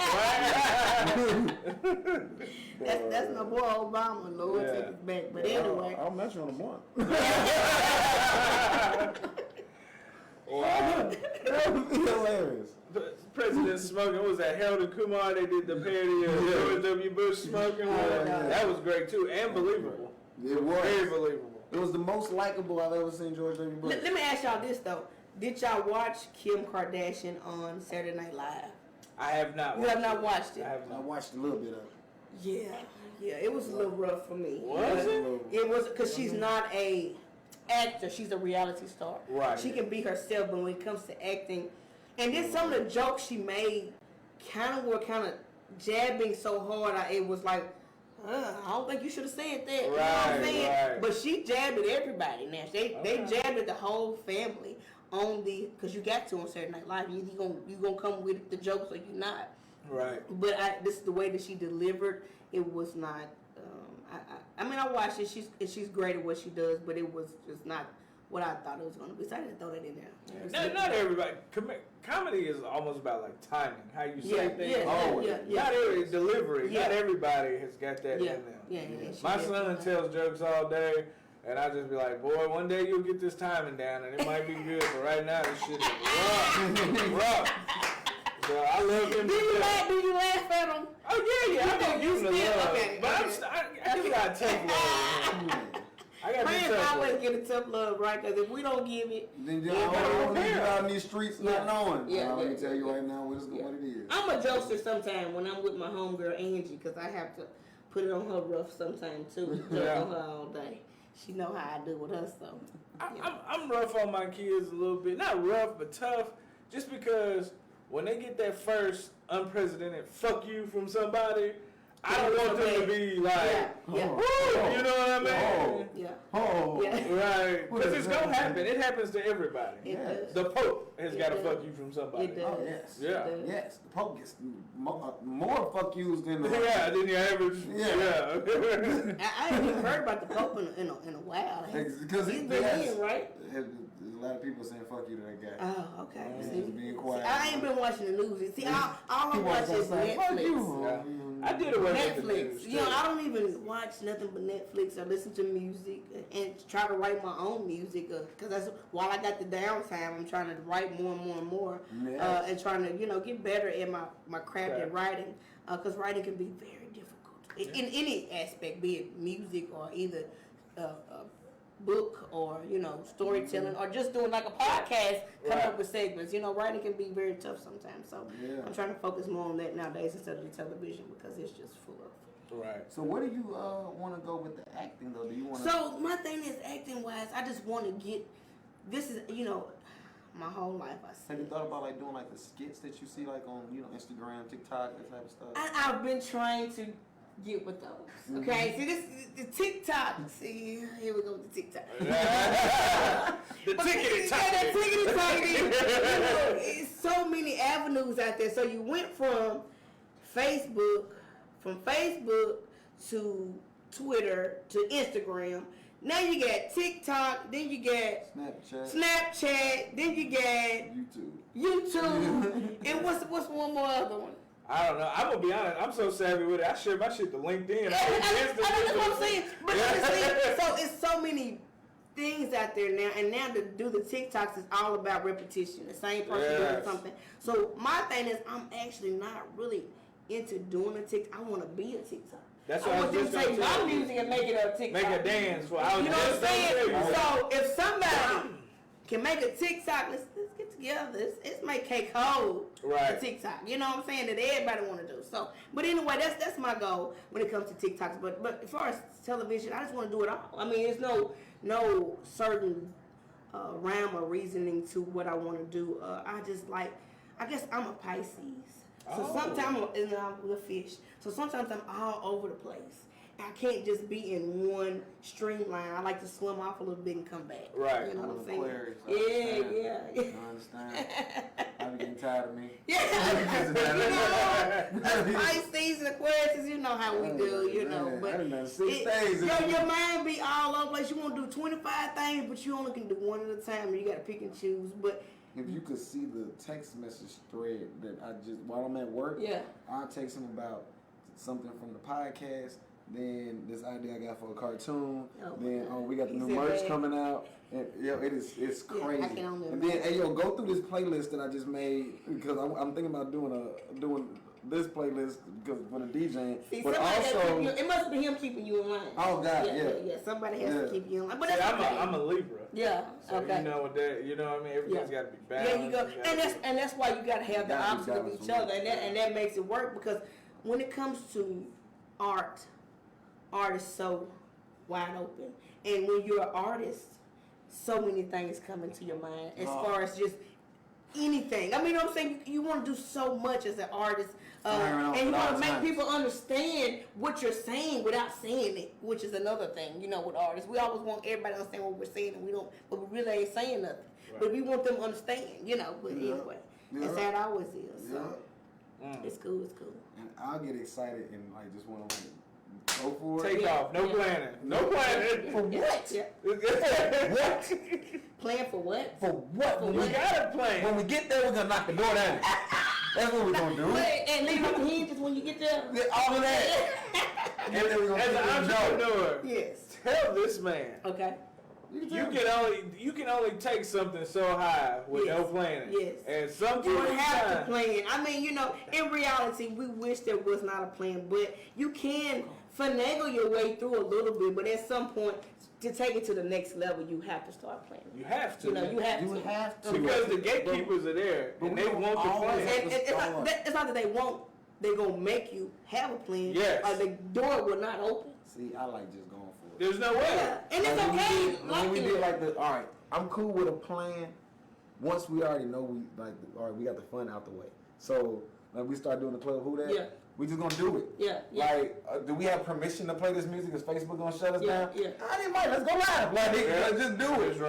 That's my boy Obama. Lord, take it back. But anyway, I'll mention on the one. Wow. That would be hilarious. President smoking. What was that? Harold and Kumar. They did the parody of George W. Bush smoking. That was great too, and believable. It was very believable. It was the most likable I've ever seen George W. Bush. let me ask y'all this though: did y'all watch Kim Kardashian on Saturday Night Live? I have not. You have not watched it. I have not. I watched a little bit of it. Yeah, it was a little rough for me. Was it? It was because she's not a actor; she's a reality star. Right. She can be herself, but when it comes to acting, and then some of the jokes she made were kind of jabbing so hard. It was like, I don't think you should have said that. You know what I'm saying? Right. But she jabbed at everybody. Now they jabbed at the whole family on because you got to on Saturday Night Live. You gonna come with the jokes or you not. Right. But this is the way that she delivered. It was not. I mean, I watched it. She's great at what she does, but it was just not what I thought it was going to be. So I didn't throw that in there. Not everybody. Comedy is almost about like timing, how you say things. Not every delivery. Not everybody has got that in them. Yeah. My son tells jokes all day, and I just be like, boy, one day you'll get this timing down, and it might be good, but right now this shit is rough. So I love him. Do you laugh at him? Oh yeah. I don't use the love, okay, but I do got tough love. I got Friends always get a tough love, right? Because if we don't give it, then you don't need you out in these streets not knowing. Yeah, let me tell you right now what it is. I'm a jokester sometimes when I'm with my homegirl Angie, because I have to put it on her rough sometimes too. Joke on her all day. She know how I do with her, so. I'm rough on my kids a little bit. Not rough, but tough. Just because when they get that first unprecedented fuck you from somebody, I don't want them to be like, woo, you know what I mean? Right. Because it's going to happen. It happens to everybody. The Pope has got to fuck you from somebody. It does. Yes. The Pope gets more fuck yous than the than the average. I haven't even heard about the Pope in a while. Because he's been in, right? There's a lot of people saying fuck you to that guy. Oh, okay. He's being quiet. I ain't been watching the news. See, all I watch is Netflix. I did it with Netflix. You know, I don't even watch nothing but Netflix or listen to music and try to write my own music. Because that's while I got the downtime, I'm trying to write more and more. And trying to, get better at my craft at writing. Because writing can be very difficult in any aspect, be it music or either book or storytelling or just doing like a podcast, coming up with segments. Writing can be very tough sometimes. So I'm trying to focus more on that nowadays instead of the television because it's just full of. Right. So where do you want to go with the acting though? Do you want? So my thing is acting wise, I just want to get. This is my whole life. Have you thought about like doing like the skits that you see like on Instagram, TikTok, that type of stuff? I've been trying to get with those. Okay, see this the TikTok. See, here we go with the TikTok. The tickety talk. It's so many avenues out there. So you went from Facebook to Twitter to Instagram. Now you got TikTok. Then you got Snapchat. Then you got YouTube. And what's one more other one? I don't know. I'm gonna be honest. I'm so savvy with it. I share my shit to LinkedIn. That's what I'm saying. But so it's so many things out there now, and now to do the TikToks is all about repetition. The same person doing something. So my thing is, I'm actually not really into doing a TikTok. I want to be a TikTok. That's what I want you to take my music and make it a TikTok. Make a dance. You know what I'm saying? So if somebody can make a TikTok, let's get together. Let's make Kcole a TikTok. You know what I'm saying? That everybody want to do. So, but anyway, that's my goal when it comes to TikToks. But as far as television, I just want to do it all. I mean, there's no certain rhyme or reasoning to what I want to do. I guess I'm a Pisces. So sometimes I'm a fish. So sometimes I'm all over the place. I can't just be in one streamline. I like to swim off a little bit and come back. Right. You know what I'm saying? Aquarius, Yeah. I understand. I'm getting tired of me. Pisces and Aquarius, you know how we do, But I done 6 days. Your mind be all over the place. You want to do 25 things, but you only can do one at a time. And you got to pick and choose. But if you could see the text message thread that I just while I'm at work, I'll text him about something from the podcast. Then this idea I got for a cartoon. Then we got the new merch coming out. And, it's crazy. I can only and then go through this playlist that I just made because I'm thinking about doing this playlist because for the DJing. See, but also it must be him keeping you in line. Oh God, yeah. Somebody has to keep you in line. But that's I'm a Libra. Yeah. So okay. you know what I mean. Everything's got to be balanced. Yeah, you go, and that's why you got to have the opposite of each other, and that makes it work because when it comes to art is so wide open, and when you're an artist, so many things come into your mind as far as just anything. I mean, you know what I'm saying? You want to do so much as an artist, and you want to make people understand what you're saying without saying it, which is another thing. You know, with artists, we always want everybody to understand what we're saying, and but we really ain't saying nothing. Right. But we want them to understand, you know. But anyway, that's how it always is. So it's cool. It's cool. And I'll get excited and just want to go for it. Take off. No planning. No planning. For what? What? Plan for what? For what? We got a plan. When we get there, we're gonna knock the door down. That's what we're gonna do. And leave up the hinges when you get there. All of that. As an entrepreneur, tell this man. Okay. You can only take something so high with no planning. Yes. And sometimes you have to plan. I mean, in reality, we wish there was not a plan, but you can finagle your way through a little bit. But at some point, to take it to the next level, you have to start planning. You have to. You have to. Because the gatekeepers are there, and they want the plan. And it's not that they won't. They're gonna make you have a plan. Yes. Or the door will not open. See, I like just going for it. There's no way. Yeah. And it's okay. When we did all right, I'm cool with a plan. Once we already know all right, we got the fun out the way. So we start doing the club Whodat. We just gonna do it. Yeah. Do we have permission to play this music? Is Facebook gonna shut us down? Yeah. I didn't mind. Let's go live. Let's just do it.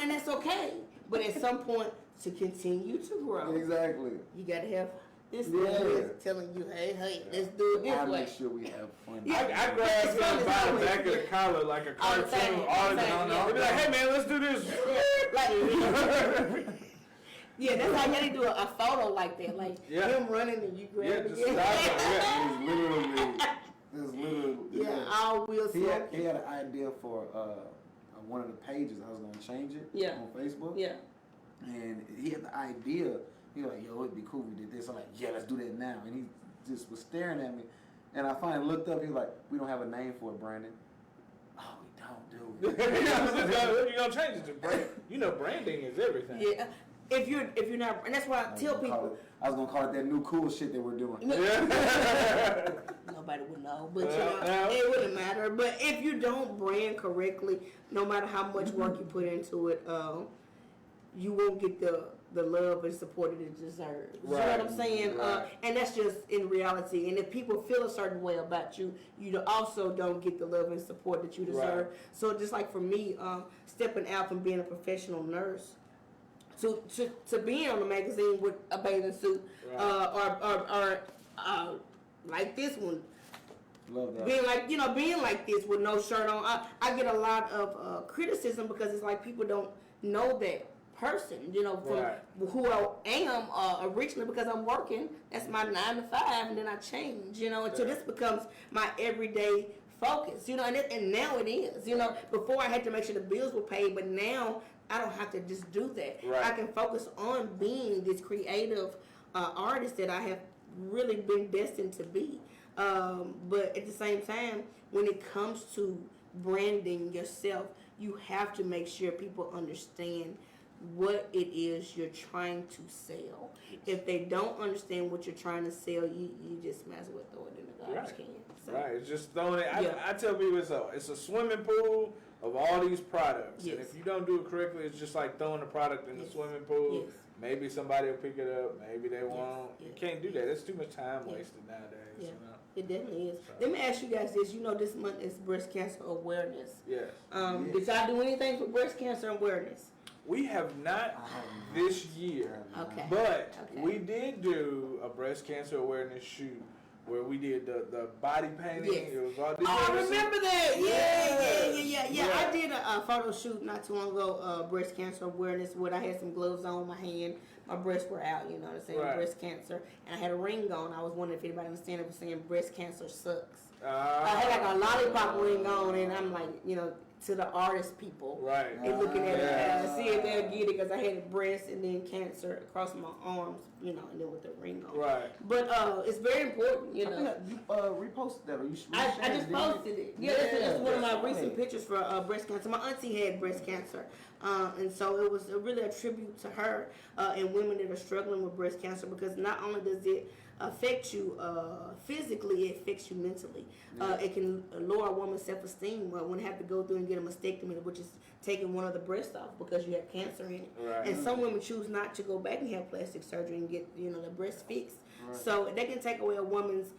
And that's okay. But at some point, to continue to grow, exactly, you gotta have this thing telling you, hey, let's do it this way. Make sure we have fun. I grab him by the back of the collar like a cartoon artist. They be like, hey man, let's do this. Yeah, that's how they do a photo like that, like him running and you grab it. It's literally. All wheels. He had an idea for one of the pages. I was gonna change it on Facebook. Yeah. And he had the idea. He was like, yo, it'd be cool if we did this. I'm like, yeah, let's do that now. And he just was staring at me. And I finally looked up. He was like, we don't have a name for it, Brandon. Oh, we don't do it. You're gonna change it to brand. Branding is everything. Yeah. If you're not, and that's why I tell people. I was gonna call it that new cool shit that we're doing. Nobody would know, but it wouldn't matter. But if you don't brand correctly, no matter how much work you put into it, you won't get the love and support that it deserves. You know what I'm saying? And that's just in reality. And if people feel a certain way about you, you also don't get the love and support that you deserve. So just like for me, stepping out from being a professional nurse to being on a magazine with a bathing suit, or like this one. Love that. Being like this with no shirt on. I get a lot of criticism because it's like people don't know that person, from who I am originally, because I'm working. That's my 9 to 5, and then I change, until this becomes my everyday focus, and now it is, Before I had to make sure the bills were paid, but now I don't have to just do that. I can focus on being this creative artist that I have really been destined to be. But at the same time, when it comes to branding yourself, you have to make sure people understand what it is you're trying to sell. If they don't understand what you're trying to sell, you just might as well throw it in the garbage can. So. It's just throwing it. I tell people it's a swimming pool of all these products. And if you don't do it correctly, it's just like throwing the product in the swimming pool. Maybe somebody will pick it up. Maybe they won't. You can't do that. It's too much time wasted nowadays. It definitely is. Let me ask you guys this. This month is breast cancer awareness. Yes. Did y'all do anything for breast cancer awareness? We have not this year. Okay. But we did do a breast cancer awareness shoot where we did the body painting. Yes. It was all I remember that. Yeah. Yeah. I did a photo shoot not too long ago, breast cancer awareness, where I had some gloves on my hand. My breasts were out, you know what I'm saying? Right. Breast cancer. And I had a ring on. I was wondering if anybody understand it was saying breast cancer sucks. I had like a lollipop ring on, and I'm like, you know, to the artist people. Right. And looking at it, see if they'll get it, because I had breast and then cancer across my arms, you know, and then with the ring on. Right. But it's very important, you know. You reposted that, or you I just posted it. Yeah, it's one of my recent pictures for breast cancer. My auntie had breast cancer, and so it was really a tribute to her and women that are struggling with breast cancer, because not only does it affect you physically, it affects you mentally. It can lower a woman's self-esteem when they have to go through and get a mastectomy, which is taking one of the breasts off because you have cancer in it. Right. And some women choose not to go back and have plastic surgery and get, you know, the breast fixed. Right. So they can take away a woman's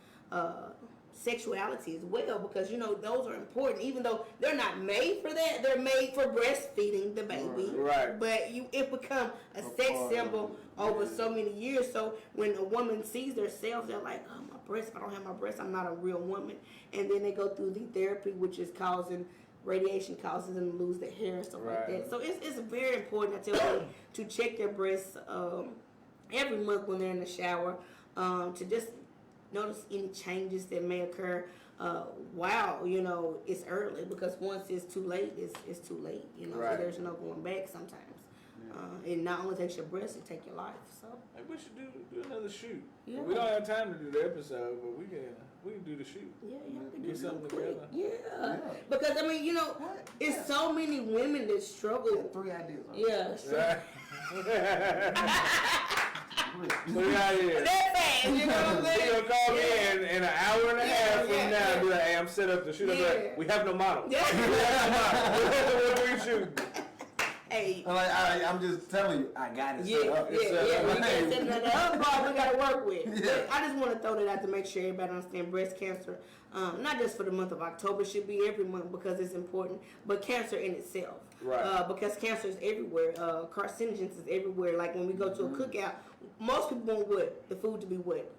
sexuality as well, because, you know, those are important. Even though they're not made for that, they're made for breastfeeding the baby. Right. But it become a sex symbol over so many years. So when a woman sees themselves, they're like, oh, my breast, if I don't have my breast, I'm not a real woman. And then they go through the therapy, which is causing radiation, causes them to lose their hair and stuff like that. So it's very important, I tell them, to check their breasts every month when they're in the shower, to just notice any changes that may occur while, you know, it's early, because once it's too late, it's too late, you know. So there's no going back sometimes. It not only takes your breast, it takes your life. So maybe we should do another shoot. Yeah. We don't have time to do the episode, but we can do the shoot. Yeah, we can Get something together. Yeah. Because, I mean, you know, it's so many women that struggle. 3 ideas. Yeah. Put it out here. That fast, you know what I'm saying? You'll call me in an hour and a half from now and be like, hey, I'm set up to shoot. I'm like, we have no model. Yeah. What are we shooting? Hey. I'm just telling you, I got it set up. We got the other part we got to work with. Yeah. I just want to throw that out to make sure everybody understands breast cancer, not just for the month of October, it should be every month because it's important, but cancer in itself. Right. Because cancer is everywhere. Carcinogens is everywhere. Like when we go to a cookout, most people want what? The food to be what?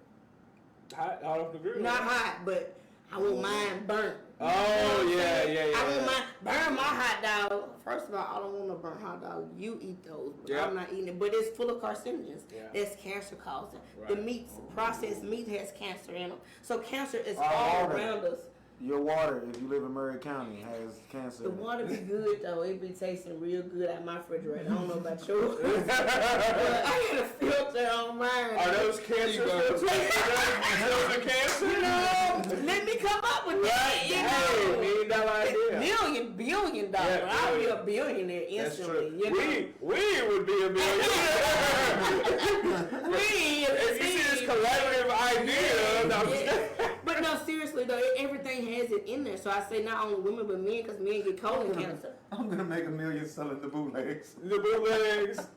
Hot, out of the grill. Not hot, but I want mine burnt. Oh, yeah. I want mine burn my hot dog. First of all, I don't want no burnt hot dog. You eat those, but I'm not eating it. But it's full of carcinogens. Yeah. That's cancer causing. Right. The meats, processed meat has cancer in them. So cancer is all around us. Your water, if you live in Murray County, has cancer. The water be good though. It be tasting real good out my refrigerator. I don't know about yours. But I got a filter on mine. Are those cancer filters? Those are cancer? You know, let me come up with that. You know, $1 million idea. Billion dollars. Yeah, I'll be a billionaire instantly. That's true. We would be a billionaire. If you see this collaborative idea, But no, seriously though, everything has it in there. So I say not only women but men, because men get colon cancer. I'm gonna make $1 million selling the bootlegs. The bootlegs.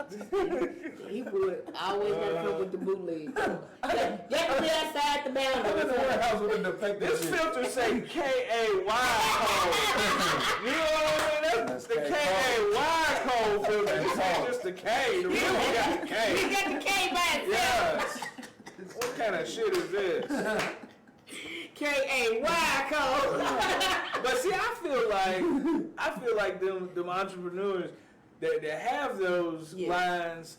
He would. I always gotta come with the bootlegs. That can be outside the boundary. I'm in the warehouse with a defective. This filter say K-A-Y code. You know what I mean? That's the K-A-Y code filter. It's not just the K. The real one got the K. He got the K by itself. Yes. What kind of shit is this? K-A-Y code. But see, I feel like them entrepreneurs that have those lines,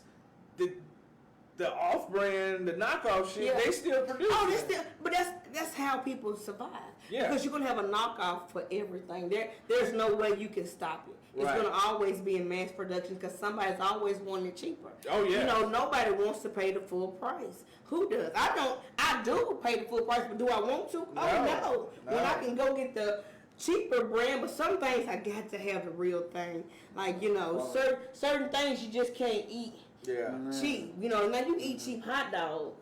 the off-brand, the knockoff shit, they still produce. Oh, they still, but that's how people survive. Yeah. Because you're gonna have a knockoff for everything. There's no way you can stop it. It's Right. gonna always be in mass production because somebody's always wanting it cheaper. Oh yeah. You know, nobody wants to pay the full price. Who does? I do pay the full price, but do I want to? No. Oh no. When I can go get the cheaper brand, but some things I got to have the real thing. Like, you know, certain things you just can't eat cheap. You know, now you can eat cheap hot dogs.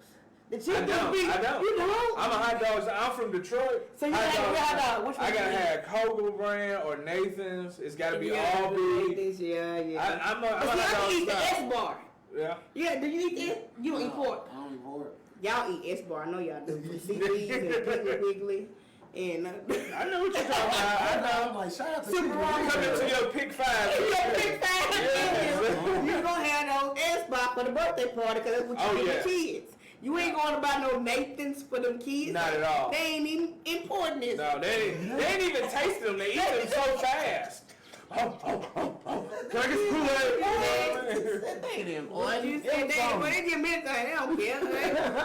The cheap I don't. You don't? I'm a hot dog. I'm from Detroit. So you like a hot dog? Which one I gotta you have Kcoleville brand or Nathan's. It's gotta be all beef. I'm a hot dog. You eat the S-bar. Yeah. Yeah, do you eat that? You don't eat pork. I don't eat pork. Y'all eat S-bar. I know y'all do. CDs and Piggly Wiggly. And I know what you're talking about. I know. I'm like, shout out to Super Wrong. Come into your pick 5. Your pick 5. You're going to have those S-bar for the birthday party because that's what you give the kids. You ain't going to buy no Nathans for them kids. Not at all. They ain't even important. No, they ain't even taste them. They eat them so fast. Can I get some Kool-Aid? They ain't important. You said they get me they don't care.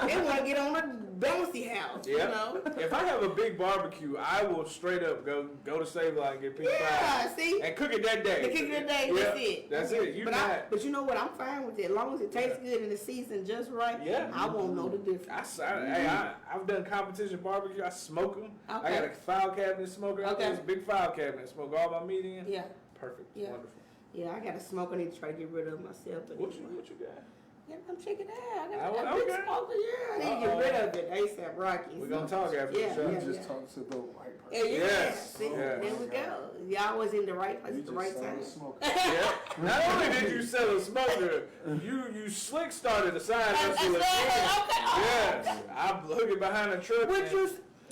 They want to get on the bouncy house. You know. If I have a big barbecue, I will straight up go to Save Line and get pizza. Yeah, see? And cook it that day. They cook it that day, that's it. That's it. But you know what? I'm fine with it. As long as it tastes good and the season just right, I won't know the difference. I've done competition barbecue. I smoke them. Okay. I got a file cabinet smoker. Okay. It's a big file cabinet. Smoke all my meat in. Yeah. Perfect. Yeah. Wonderful. Yeah, I got a smoker. I need to try to get rid of myself. What you got? Yeah, I'm checking out. I got a big smoker. Yeah, I need to get rid of it. ASAP Rocky. We're going to talk after the show. You just talked to the right person. Yes. See, there we go. Y'all was in the right place at the right time. Yeah. Not only did you sell a smoker, you slick started a side hustle. Yes. I'm looking behind the truck.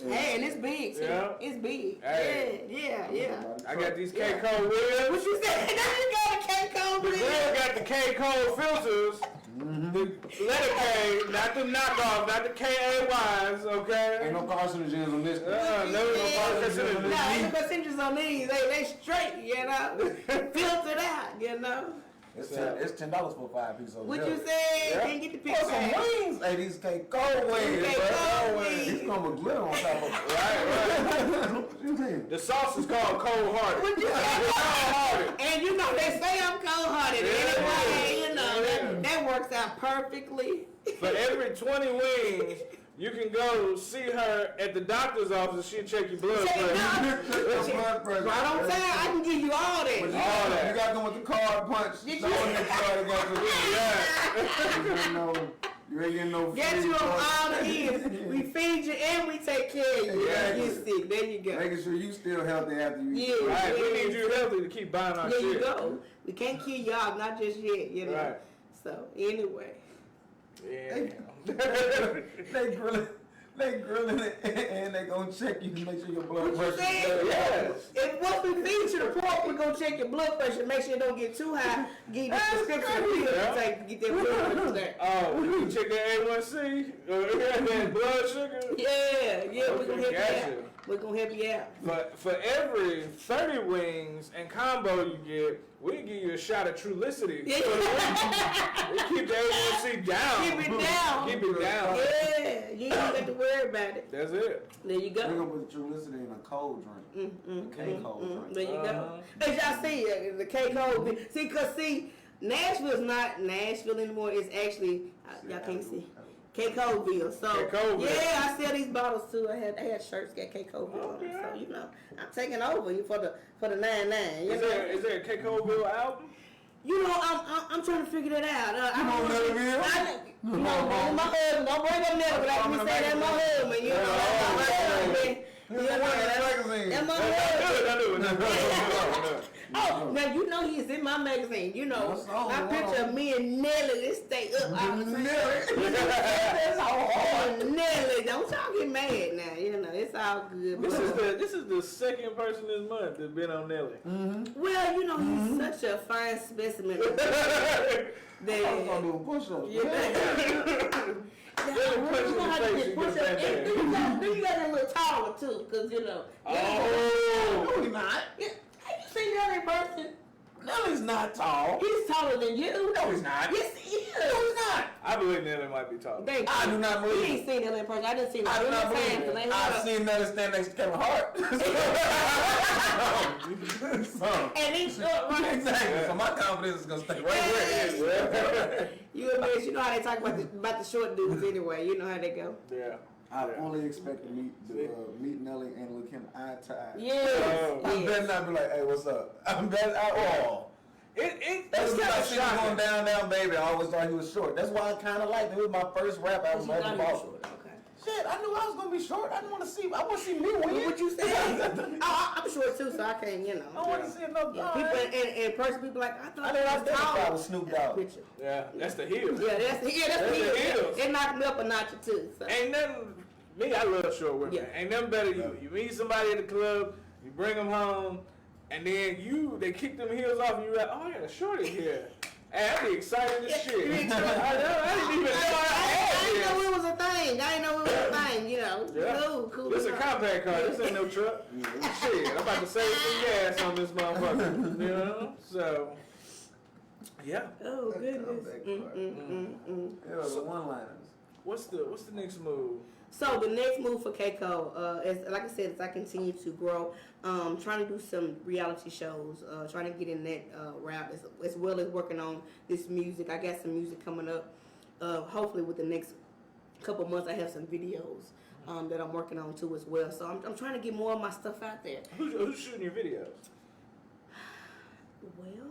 Hey, and it's big, too. Yeah. It's big. Hey. Yeah. I got these Kcole wheels. What you said? You got a Kcole wheel? The wheel got the Kcole filters. The letter K, not the knockoff, not the KAYs, okay? Ain't no carcinogens on this. No carcinogens. No, ain't no carcinogens on these. They straight, you know? Filtered out, you know? It's $10 for 5 pieces of what you say? Can't get the picture. Oh, some wings. Hey, these Kcole wings. Kcole wings. These come with glitter on top of it. Right. What you mean? The sauce is called cold-hearted. What you say? Cold-hearted. And you know, they say I'm cold-hearted. Anyway, you know, that works out perfectly. For every 20 wings, you can go see her at the doctor's office. She'll check your blood pressure. Right on time. I can give you all that. All that. You got to go with the card punch. You ain't getting no free. Get you on all the ears. We feed you and we take care of you. Yeah. You sick. There you go. Making sure you still healthy after you eat. Yeah. Right. We need you healthy to keep buying our shit. There you go. We can't kill y'all, not just yet, you know. Right. So, anyway. Yeah. They grilling it and they gonna check you to make sure your blood pressure is good. Yes. If once we feed you the pork, we're gonna check your blood pressure, make sure it don't get too high, give you the prescription pill to take to get that blood pressure down. Oh, you can check that A1C, that blood sugar. Yeah, we're gonna help you out. We're gonna help you out. But for every 30 wings and combo you get, we give you a shot of Trulicity. Yeah. We keep the A1C down. Keep it down. Keep it down. Yeah, you ain't got to worry about it. That's it. There you go. We're gonna put the Trulicity in a cold drink. A Kcole drink. There you go. As y'all see, the Kcole. See, Nashville's not Nashville anymore. It's actually y'all can't see. Kcoleville. So Kcoleville. yeah, I sell these bottles too. I had shirts got Kcoleville on them. So you know, I'm taking over for the 99. Is there a Kcoleville album? You know, I'm trying to figure that out. You know Nellyville? No, my husband. Don't bring up Nelly, but I can say that's my husband. You know, that's my husband. That's my husband. Oh, now you know he's in my magazine. You know, my picture of me and Nelly, they stay up all the time. Nelly, don't y'all get mad now. You know, it's all good. This is the second person this month that's been on Nelly. Well, you know, he's such a fine specimen. I was gonna do a push-up. You got that little taller too, because you know. No, he's not. Have you seen Nelly in person? Nelly's not tall. He's taller than you. No, he's not. Yes, he is. No, he's not. I believe Nelly might be taller. I do not believe. You ain't seen Nelly in person. I didn't see I do not believe it. I've seen Nelly stand next to Kevin Hart. And he's short, right? Exactly. So my confidence is gonna stay right there. You admit, you know how they talk about the short dudes anyway. You know how they go. Yeah. I fully expect to meet Nelly and look him eye to eye. Yes. I better not be like, hey, what's up? I'm better at all. That's what I see him going down, baby. I always thought he was short. That's why I kind of liked him. It was my first rap album ever bought. Shit, I knew I was gonna be short. I want to see me win. What you say? I'm short too, so I can't, you know. I want to see another people like, I thought I was tall. Was Snoop Dogg. Yeah, that's the heel. Yeah, that's the heel. It knocked me up a notch or two. So. Ain't nothing. Me, I love short women. Yeah. Ain't nothing better. You meet somebody at the club, you bring them home, and then they kick them heels off, and you're like, oh, I got a shorty here. Hey, I'd be excited as shit. I didn't even know I had know it was Yeah. Cool. This is a compact car. This ain't no truck. Shit, I'm about to save some gas on this motherfucker. You know? So, yeah. Oh, goodness. Yeah, the one-liners. What's the next move? So the next move for K.Cole, is like I said, as I continue to grow, trying to do some reality shows, trying to get in that route, as well as working on this music. I got some music coming up. Hopefully, with the next couple months, I have some videos that I'm working on too as well. So I'm trying to get more of my stuff out there. Who's shooting your videos? Well,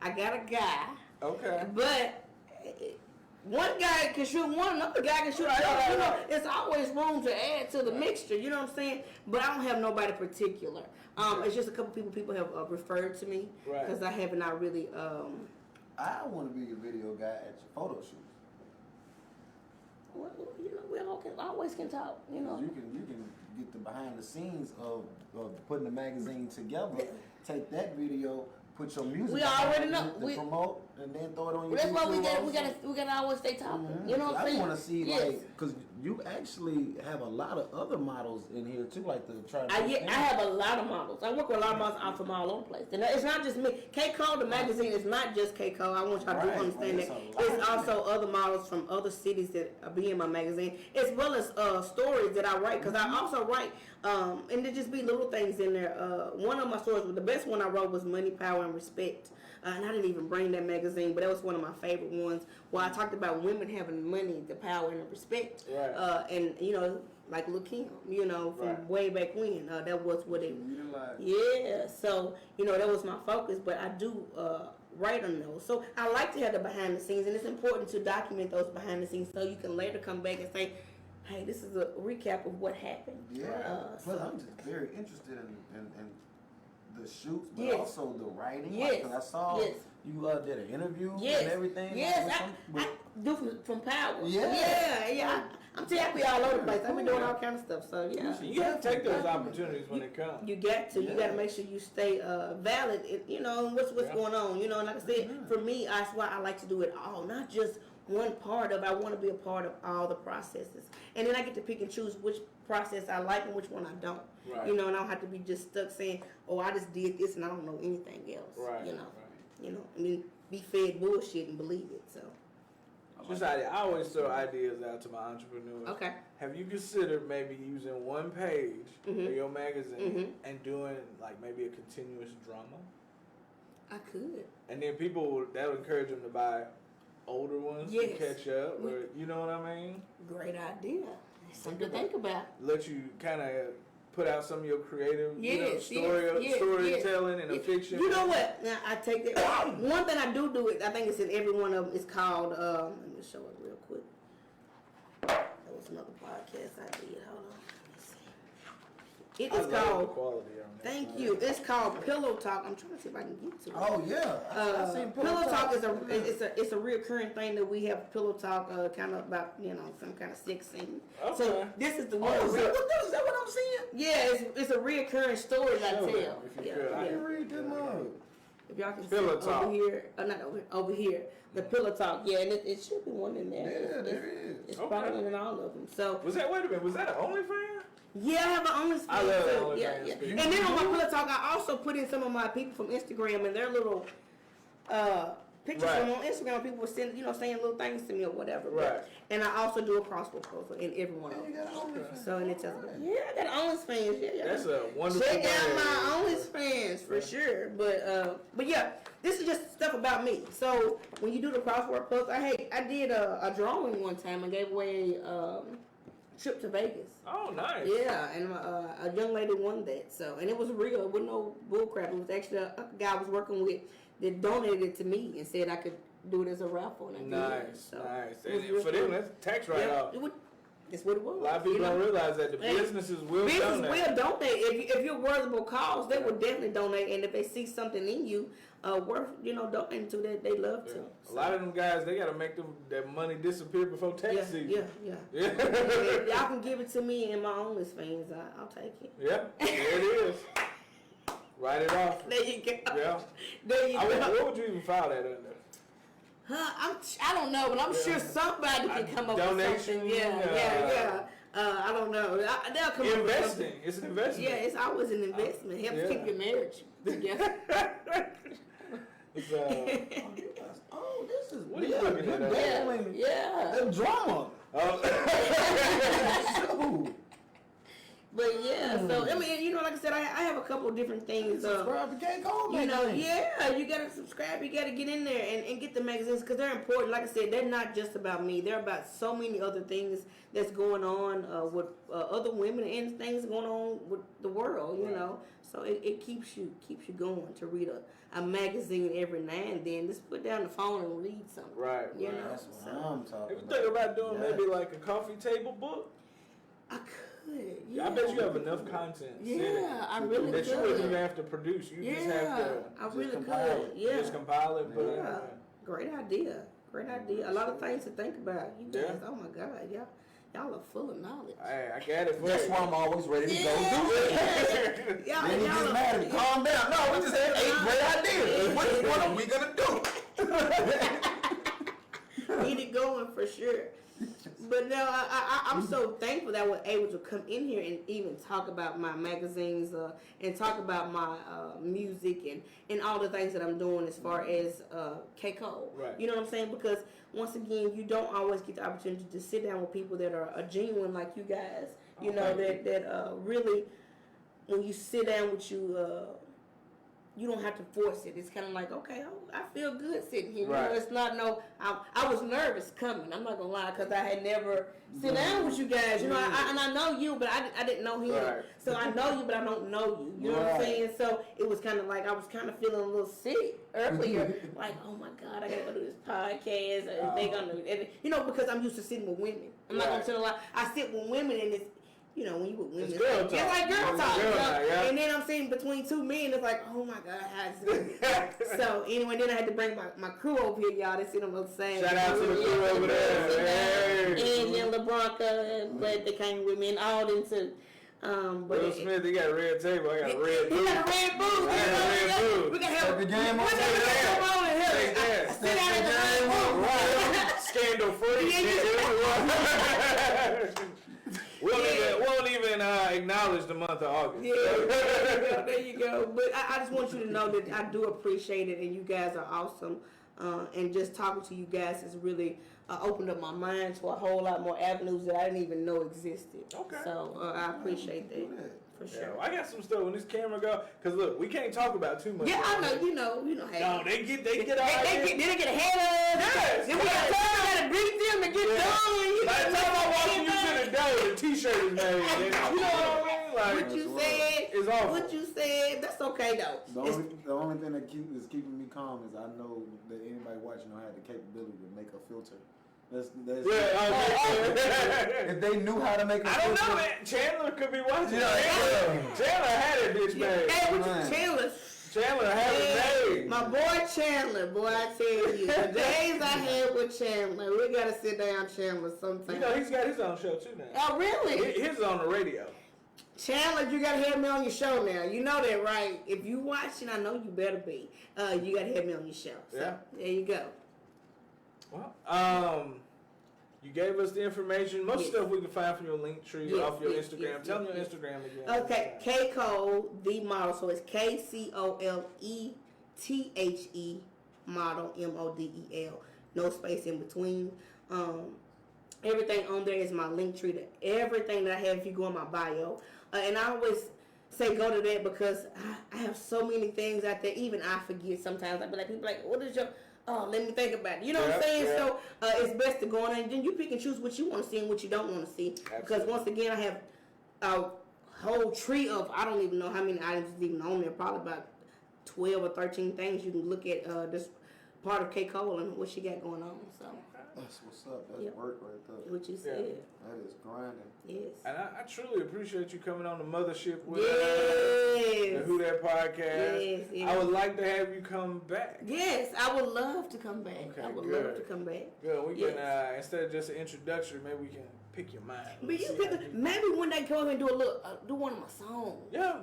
I got a guy. Okay. But one guy can shoot one, another guy can shoot another. You know, it's always room to add to the mixture. You know what I'm saying? But I don't have nobody particular. It's just a couple people have referred to me because I have not really. I want to be a video guy at your photo shoots. Well, you know, we always can talk. You know, you can get the behind the scenes of putting the magazine together. Take that video. Put your music. We already know. We promote and then throw it on your. That's why we gotta always stay talking. You know what I'm saying? I want to see because you actually have a lot of other models in here too, like the I have a lot of models. I work with a lot of models out from all over the place, and it's not just me. K.Cole, the magazine, is not just K.Cole. I want y'all to understand that. It's also other models from other cities that be in my magazine, as well as stories that I write. Because I also write, and there just be little things in there. One of my stories, the best one I wrote was Money, Power, and Respect. And I didn't even bring that magazine, but that was one of my favorite ones where I talked about women having money, the power, and the respect. And, you know, like Lil' Kim, you know, from way back when. That was what it was. Yeah, so, you know, that was my focus, but I do write on those. So I like to have the behind the scenes, and it's important to document those behind the scenes so you can later come back and say, hey, this is a recap of what happened. Yeah, but I'm just very interested in the shoots, but also the writing. Yes. Like, I saw you did an interview and everything. Yes, I do from Power. Yeah. I'm tappy all over the place. I've been doing all kind of stuff. So you have to take those opportunities when they come. You got to. You got to make sure you stay valid. You know what's going on. You know, and like I said, for me, that's why I like to do it all, not just one part of. I want to be a part of all the processes, and then I get to pick and choose which process I like and which one I don't. You know, and I don't have to be just stuck saying, "Oh, I just did this and I don't know anything else." You know, I mean, be fed bullshit and believe it. So, just idea. I always throw ideas out to my entrepreneurs. Okay. Have you considered maybe using one page of your magazine and doing like maybe a continuous drama? I could. And then that would encourage them to buy older ones to catch up, or you know what I mean? Great idea. Something to think about. Let you kind of put out some of your creative storytelling and a fiction. You know what? Now I take that. One thing I do it. I think it's in every one of them. It's called. Let me show it real quick. That was another podcast I did. Hold on. Let me see. It is called. The quality on that. Thank you. It's called Pillow Talk. I'm trying to see if I can get to it. Oh yeah, I seen Pillow Talk is it's a reoccurring thing that we have. Pillow Talk, kind of about some kind of sex scene. Okay. So this is the one. Is that what I'm seeing? Yeah, it's a reoccurring story I tell. I can read them up. If y'all can Pillow see Talk. over here, not over here, the Pillow Talk. Yeah, and it should be one in there. Yeah, there is. It's probably in all of them. So wait a minute, was that an OnlyFans? Yeah, I have an OnlyFans. I love too. OnlyFans. Yeah. And then on my Pillow Talk, I also put in some of my people from Instagram and their little pictures from on Instagram. People were saying little things to me or whatever. Right. And I also do a crossword post in every one of them. So and it tells me, I got OnlyFans. Yeah. That's a wonderful. Check out my OnlyFans for sure. But yeah, this is just stuff about me. So when you do the crossword post, I did a drawing one time and gave away trip to Vegas. Oh, nice. Yeah, and a young lady won that. So, and it was real. It wasn't no bullcrap. It was actually a guy I was working with that donated it to me and said I could do it as a raffle. And I did. Nice. And for them, that's tax write-off. That's what it was. A lot of people don't realize that the businesses will donate. Will donate. If you're worthable cause, they will definitely donate. And if they see something in you worth donating to, that they love to. A lot of them guys, they got to make their money disappear before tax season. Yeah. If y'all can give it to me in my OnlyFans, I'll take it. Yeah, there it is. Write it off. There you go. Yeah. There you go. What would you even file that under? I don't know, but I'm sure somebody can come up with something. Yeah. I don't know. They'll come up with Investing. something. It's an investment. Yeah, it's always an investment. Helps keep your marriage together. It's, oh, this is what are you looking at? Yeah. The drama. But yeah, so I mean, you know, like I said, I have a couple of different things. Subscribe to K.Cole, you know, yeah, you gotta subscribe. You gotta get in there and get the magazines because they're important. Like I said, they're not just about me. They're about so many other things that's going on with other women and things going on with the world. You know, so it keeps you going to read a magazine every now and then. Just put down the phone and read something. Right. You know, That's what I'm talking If you think about doing maybe like a coffee table book. I could. Yeah. I bet you have enough content. Yeah, I really that could. you wouldn't even have to produce. You just have to. I really compile could. it. Yeah. Just compile it. Put it in. Great idea. Great idea. A lot of things to think about. You guys, oh my God, y'all are full of knowledge. Hey, I got it. That's why I'm always ready to go do it. Y'all Then he gets mad at me. Calm down. No, we just had 8 great ideas. Which one are we gonna do? Get it going for sure. But no, I'm so thankful that I was able to come in here and even talk about my magazines and talk about my music and all the things that I'm doing as far as Kcole. Right. You know what I'm saying? Because once again, you don't always get the opportunity to sit down with people that are genuine like you guys. You know, that really, when you sit down with you, you don't have to force it. It's kind of like, okay, I feel good sitting here. Right. You know, it's not I was nervous coming. I'm not gonna lie, because I had never sit down with you guys. You know, and I know you, but I didn't know him. Right. So I know you, but I don't know you. You know what I'm saying? So it was kind of like I was kind of feeling a little sick earlier. Like, oh my God, I gotta go do this podcast. And they gonna, and, you know, because I'm used to sitting with women. I'm not gonna tell a lie. I sit with women, and it's, you know, when you with women, it's like girl talk. And then I'm sitting between two men. It's like, oh my God, how's it? So anyway, then I had to bring my crew over here, y'all. They sit on the same. Shout out to the crew over there. And LeBronca, but they came with me and all them too. Will Smith, he got a red table. I got a red booth. He got a red booth. I got a red booth. We can have the game on. Sit down in the red booth. Scandal free. We won't even acknowledge the month of August. Yeah, there you go. But I just want you to know that I do appreciate it, and you guys are awesome. And just talking to you guys has really opened up my mind to a whole lot more avenues that I didn't even know existed. Okay. So I appreciate that. For sure. Yeah, well, I got some stuff when this camera go, cause look, we can't talk about too much. Yeah, I know. You know. Hey, no, they get ahead of us. Yes. Then we gotta greet them and get done. By the time I walk you to the door, the T-shirt is made. You know what I mean? Like, what you said is awful. What you said, that's okay though. The only thing that is keeping me calm is I know that anybody watching don't have the capability to make a filter. That's if they knew how to make a filter. I don't know, man. Chandler could be watching. Chandler had it, bitch, made. Hey, what you Chandler had it made. My boy Chandler, boy, I tell you, the days I had with Chandler, we gotta sit down, Chandler, sometime. You know, he's got his own show too now. Oh, really? His is on the radio. Chandler, you gotta have me on your show now. You know that, right? If you watching, I know you better be. You gotta have me on your show. So, yeah. There you go. Well, you gave us the information. Most stuff we can find from your link tree off your Instagram. Tell me your Instagram again. Okay, Kcole, the model. So it's KCOLETHE model, MODEL. No space in between. Everything on there is my link tree to everything that I have if you go in my bio. And I always say go to that because I have so many things out there. Even I forget sometimes. I be like, people like, what is your... Oh, let me think about it. You know what I'm saying? Yeah. So it's best to go on there and then you pick and choose what you want to see and what you don't want to see. Absolutely. Because once again, I have a whole tree of, I don't even know how many items is even on there. Probably about 12 or 13 things you can look at this part of Kcole and what she got going on. So that's what's up. That's work right there. What you said. That is grinding. Yes. And I truly appreciate you coming on the mothership with us. The Whodat podcast. Yes. I would like to have you come back. Yes, I would love to come back. Okay, I would love to come back. Good. We can instead of just an introduction, maybe we can pick your mind. But you pick, maybe one day come over and do do one of my songs. Yeah.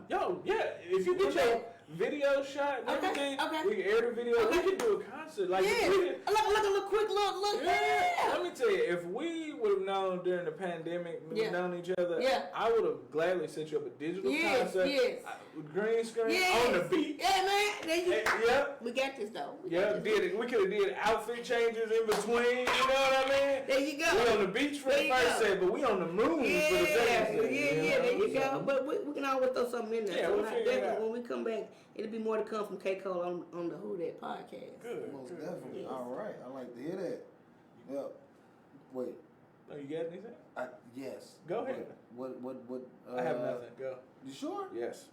If you get your video shot and everything, we can air the video. We can do a concert. Like, like a little quick look. Yeah. Let me tell you, if we would have known during the pandemic, we've known each other, I would have gladly set you up a digital concert with green screen on the beach. Yeah, man. We got this though. We could have did outfit changes in between. You know what I mean? There you go. We on the beach for the first set, but we on the moon for the second set. Yeah, there you go. But we can always throw something in there. Yeah, so we'll figure it out. when we come back, it'll be more to come from K.Cole on the Whodat podcast. Good. Most definitely. Yes. All right. I like to hear that. Yep. Wait. Oh, you got anything? Yes. Go ahead. What? I have nothing. Go. You sure? Yes.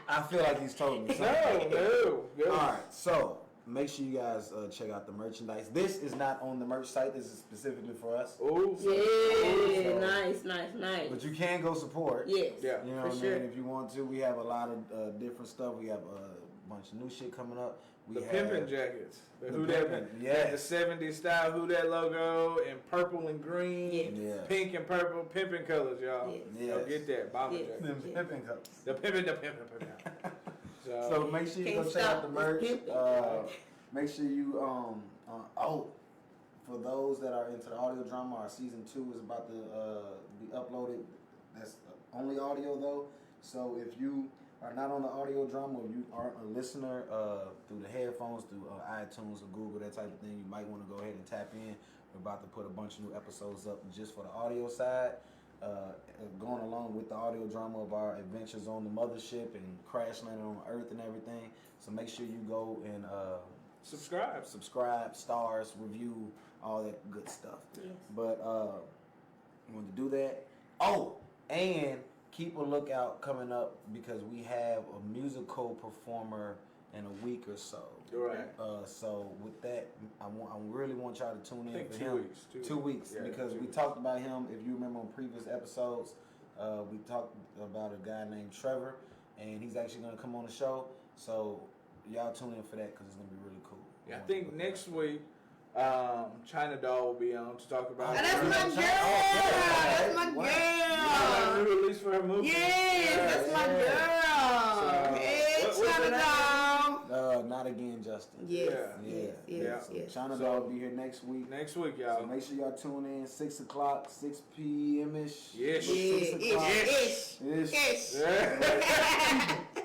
I feel like he's told me something. No. All right. So make sure you guys check out the merchandise. This is not on the merch site. This is specifically for us. Oh. Yeah. Nice. But you can go support. Yes. Yeah. You know what I mean? If you want to, we have a lot of different stuff. We have a bunch of new shit coming up. We have pimpin' jackets. The pimpin', the 70s style Whodat logo in purple and green, pink and purple, pimpin' colors, y'all. Yes. So get that bomber jacket. Them pimpin' colors. The pimpin'. So make sure you go check out the merch. Make sure you for those that are into the audio drama, our season 2 is about to be uploaded. That's only audio though. So if you are not on the audio drama, or you aren't a listener through the headphones, through iTunes or Google, that type of thing, you might want to go ahead and tap in. We're about to put a bunch of new episodes up just for the audio side, going along with the audio drama of our adventures on the mothership and crash landing on Earth and everything. So make sure you go and subscribe, stars, review, all that good stuff. Yes. But you want to do that. Oh, and keep a lookout coming up because we have a musical performer in a week or so. Right. So with that, I really want y'all to tune in for him. 2 weeks. Yeah, because we talked about him. If you remember on previous episodes, we talked about a guy named Trevor, and he's actually going to come on the show. So y'all tune in for that because it's going to be really cool. Yeah, I think next week, China Doll will be on to talk about. That's my girl. That's my girl. New release for her movie. Yes, that's my girl. Hey, China Doll. Not again, Justin. Yes. China Doll will be here next week. Y'all. So make sure y'all tune in 6 o'clock, 6 p.m. ish. Yes. 6 o'clock. Ish.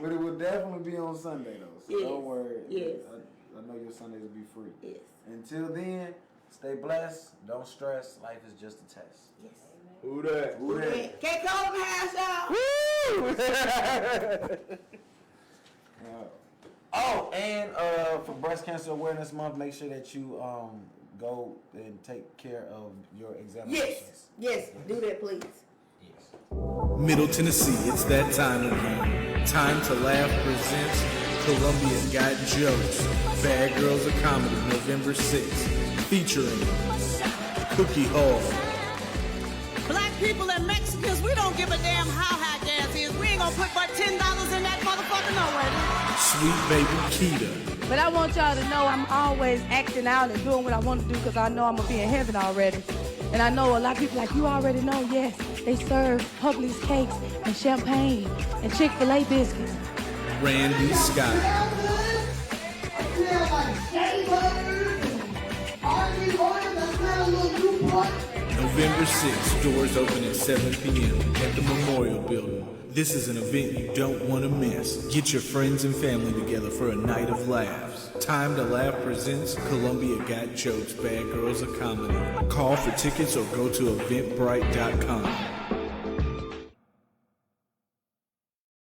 But it will definitely be on Sunday though. So don't worry. Yes. I know your Sundays will be free. Yes. Until then, stay blessed. Don't stress. Life is just a test. Yes. Whodat. K.Cole in the house, y'all. Oh, and for Breast Cancer Awareness Month, make sure that you go and take care of your examinations. Yes. Do that, please. Middle Tennessee, it's that time again. Time to Laugh presents Columbia Got Jokes, Bad Girls of Comedy, November 6th, featuring Kcole. Black people and Mexicans, we don't give a damn how high gas is. We ain't gonna put but $10 in that motherfucker nowhere. Sweet Baby Keita. But I want y'all to know I'm always acting out and doing what I want to do because I know I'm going to be in heaven already. And I know a lot of people like, you already know, yes, they serve Publix cakes and champagne and Chick-fil-A biscuits. Randy Scott. November 6th, doors open at 7 p.m. at the Memorial Building. This is an event you don't want to miss. Get your friends and family together for a night of laughs. Time to Laugh presents Columbia Got Jokes, Bad Girls of Comedy. Call for tickets or go to eventbrite.com.